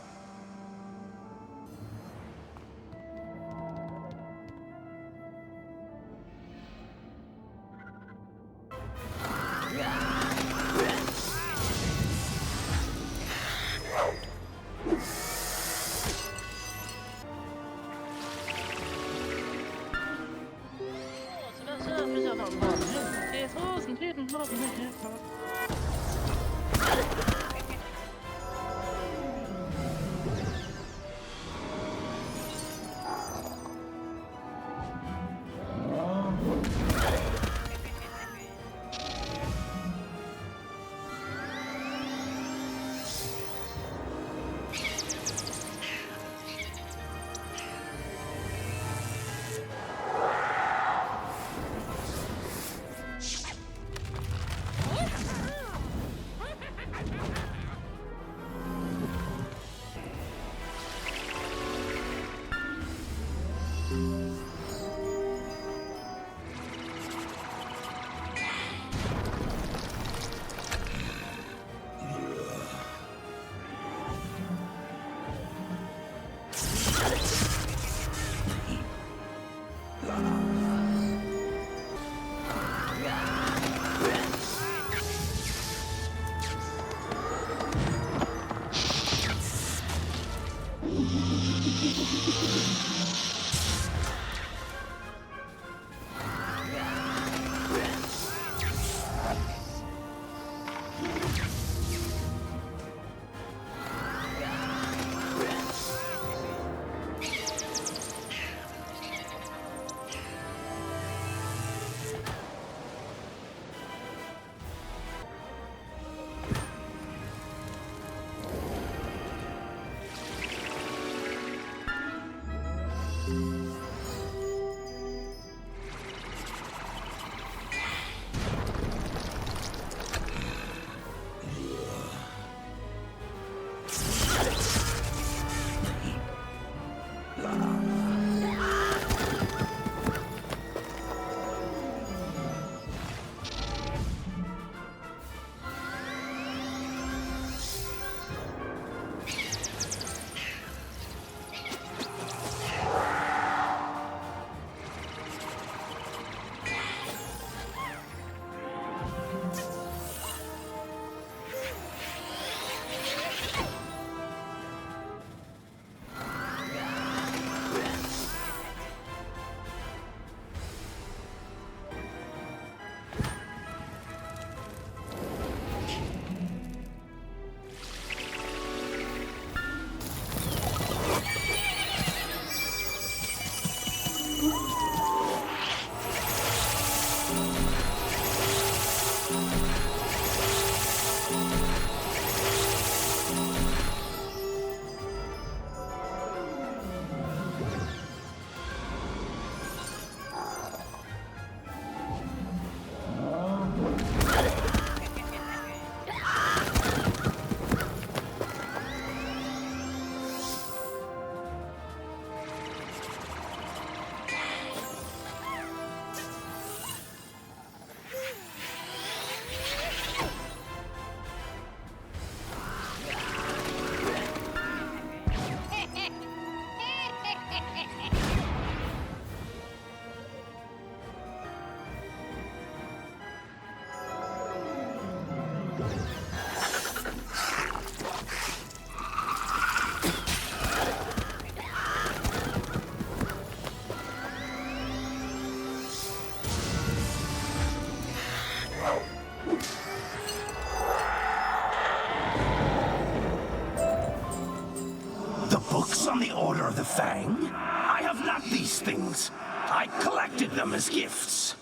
[SPEAKER 12] On the Order of the Fang? I have not these things. I collected them as gifts.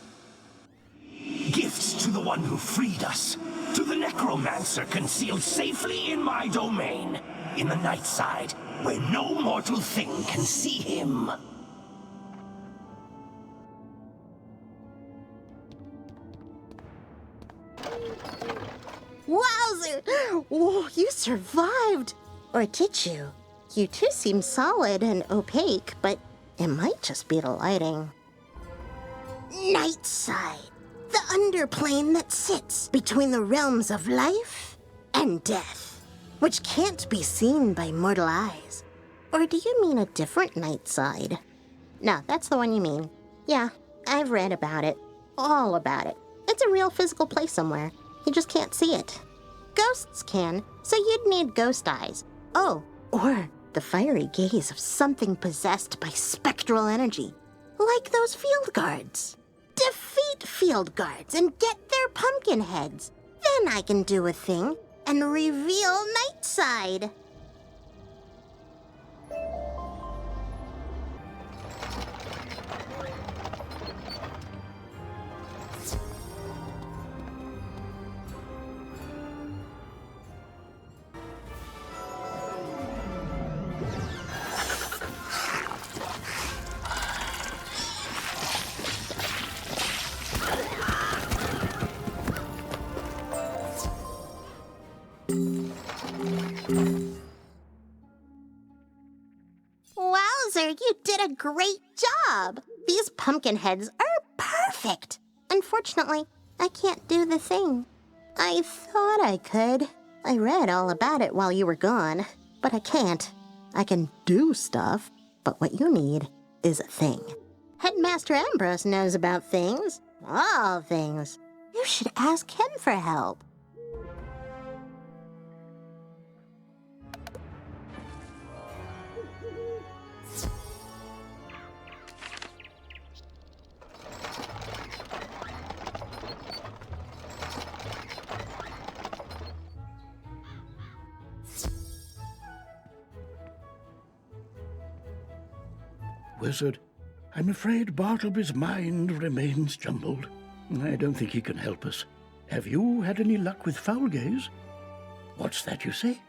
[SPEAKER 12] Gifts to the one who freed us, to the necromancer concealed safely in my domain, in the Nightside, where no mortal thing can see him.
[SPEAKER 7] Wowzer! Whoa, you survived! Or did you? You two seem solid and opaque, but it might just be the lighting. Nightside, the underplane that sits between the realms of life and death, which can't be seen by mortal eyes. Or do you mean a different Nightside? No, that's the one you mean. Yeah, I've read about it. All about it. It's a real physical place somewhere. You just can't see it. Ghosts can, so you'd need ghost eyes. Oh, or the fiery gaze of something possessed by spectral energy, like those field guards. Defeat field guards and get their pumpkin heads. Then I can do a thing and reveal Nightside. Wowzer, you did a great job! These pumpkin heads are perfect! Unfortunately, I can't do the thing. I thought I could. I read all about it while you were gone, but I can't. I can do stuff, but what you need is a thing. Headmaster Ambrose knows about things. All things. You should ask him for help.
[SPEAKER 1] Wizard, I'm afraid Bartleby's mind remains jumbled. I don't think he can help us. Have you had any luck with foul gaze? What's that you say?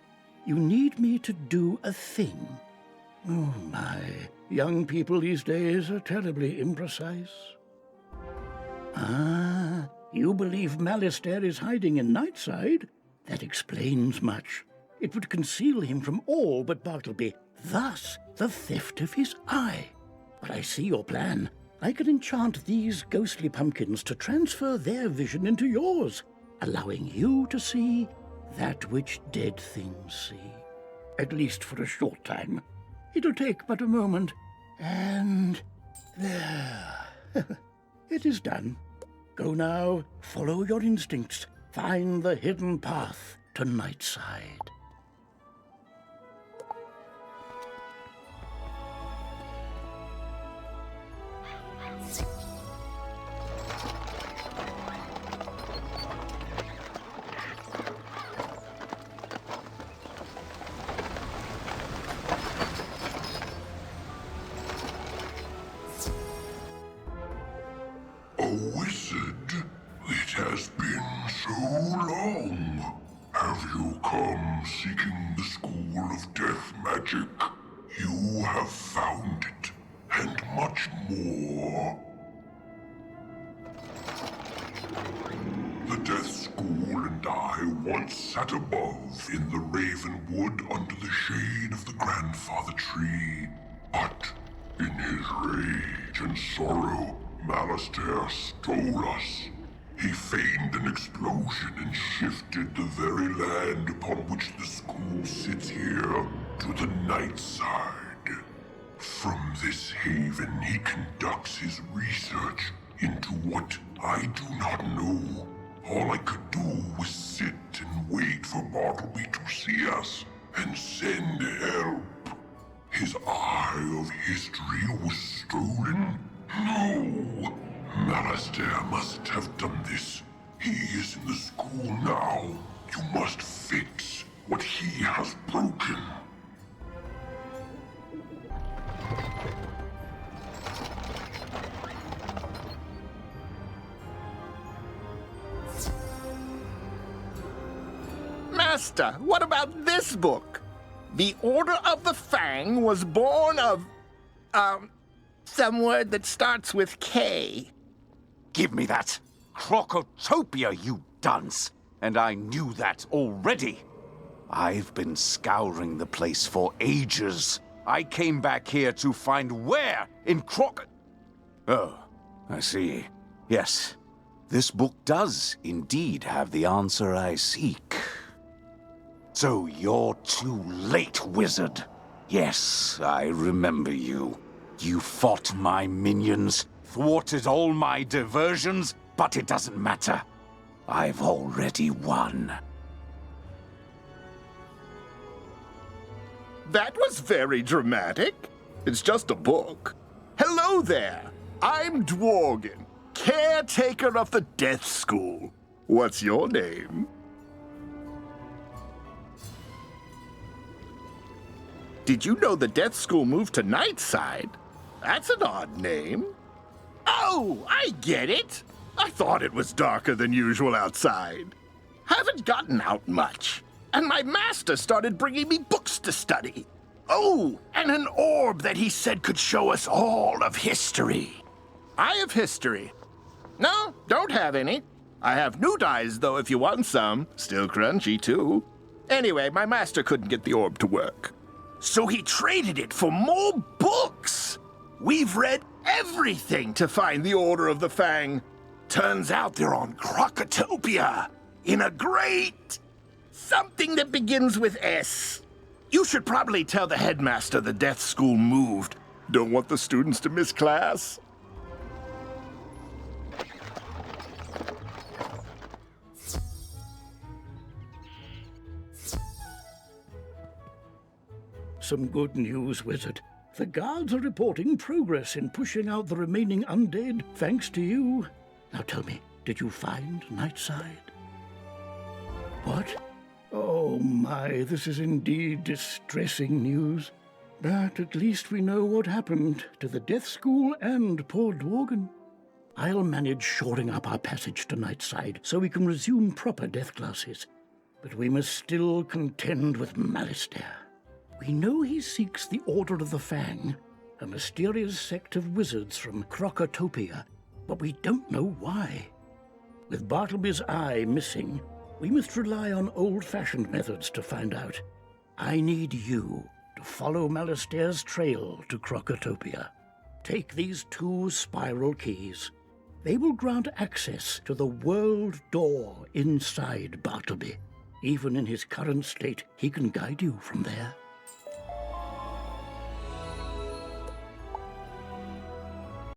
[SPEAKER 1] You need me to do a thing. Oh my, young people these days are terribly imprecise. Ah, you believe Malistaire is hiding in Nightside? That explains much. It would conceal him from all but Bartleby, thus the theft of his eye. But I see your plan. I can enchant these ghostly pumpkins to transfer their vision into yours, allowing you to see that which dead things see. At least for a short time. It'll take but a moment, and there. It is done. Go now, follow your instincts, find the hidden path to Nightside.
[SPEAKER 8] Wizard, it has been so long. Have you come seeking the School of Death Magic? You have found it, and much more. The Death School and I once sat above in the Ravenwood under the shade of the grandfather tree. But in his rage and sorrow, Malistaire stole us. He feigned an explosion and shifted the very land upon which the school sits here to the Nightside. From this haven he conducts his research into what I do not know. All I could do was sit and wait for Bartleby to see us and send help. His eye of history was stolen? No! Malistaire must have done this. He is in the school now. You must fix what he has broken.
[SPEAKER 18] Master, what about this book? The Order of the Fang was born of, some word that starts with K.
[SPEAKER 19] Give me that. Crocotopia, you dunce. And I knew that already. I've been scouring the place for ages. I came back here to find where in Oh, I see. Yes, this book does indeed have the answer I seek. So you're too late, wizard. Yes, I remember you. You fought my minions, thwarted all my diversions, but it doesn't matter. I've already won.
[SPEAKER 18] That was very dramatic. It's just a book. Hello there. I'm Dworgen, caretaker of the Death School. What's your name? Did you know the Death School moved to Nightside? That's an odd name. Oh, I get it. I thought it was darker than usual outside. Haven't gotten out much. And my master started bringing me books to study. Oh, and an orb that he said could show us all of history. I have history. No, don't have any. I have new dyes, though, if you want some. Still crunchy, too. Anyway, my master couldn't get the orb to work. So he traded it for more books. We've read everything to find the Order of the Fang. Turns out they're on Crocotopia, in a great something that begins with S. You should probably tell the headmaster the Death School moved. Don't want the students to miss class.
[SPEAKER 1] Some good news, Wizard. The guards are reporting progress in pushing out the remaining undead, thanks to you. Now tell me, did you find Nightside? What? Oh my, this is indeed distressing news. But at least we know what happened to the Death School and poor Dworgen. I'll manage shoring up our passage to Nightside so we can resume proper death classes. But we must still contend with Malistaire. We know he seeks the Order of the Fang, a mysterious sect of wizards from Crocotopia, but we don't know why. With Bartleby's eye missing, we must rely on old-fashioned methods to find out. I need you to follow Malistaire's trail to Crocotopia. Take these 2 spiral keys. They will grant access to the world door inside Bartleby. Even in his current state, he can guide you from there.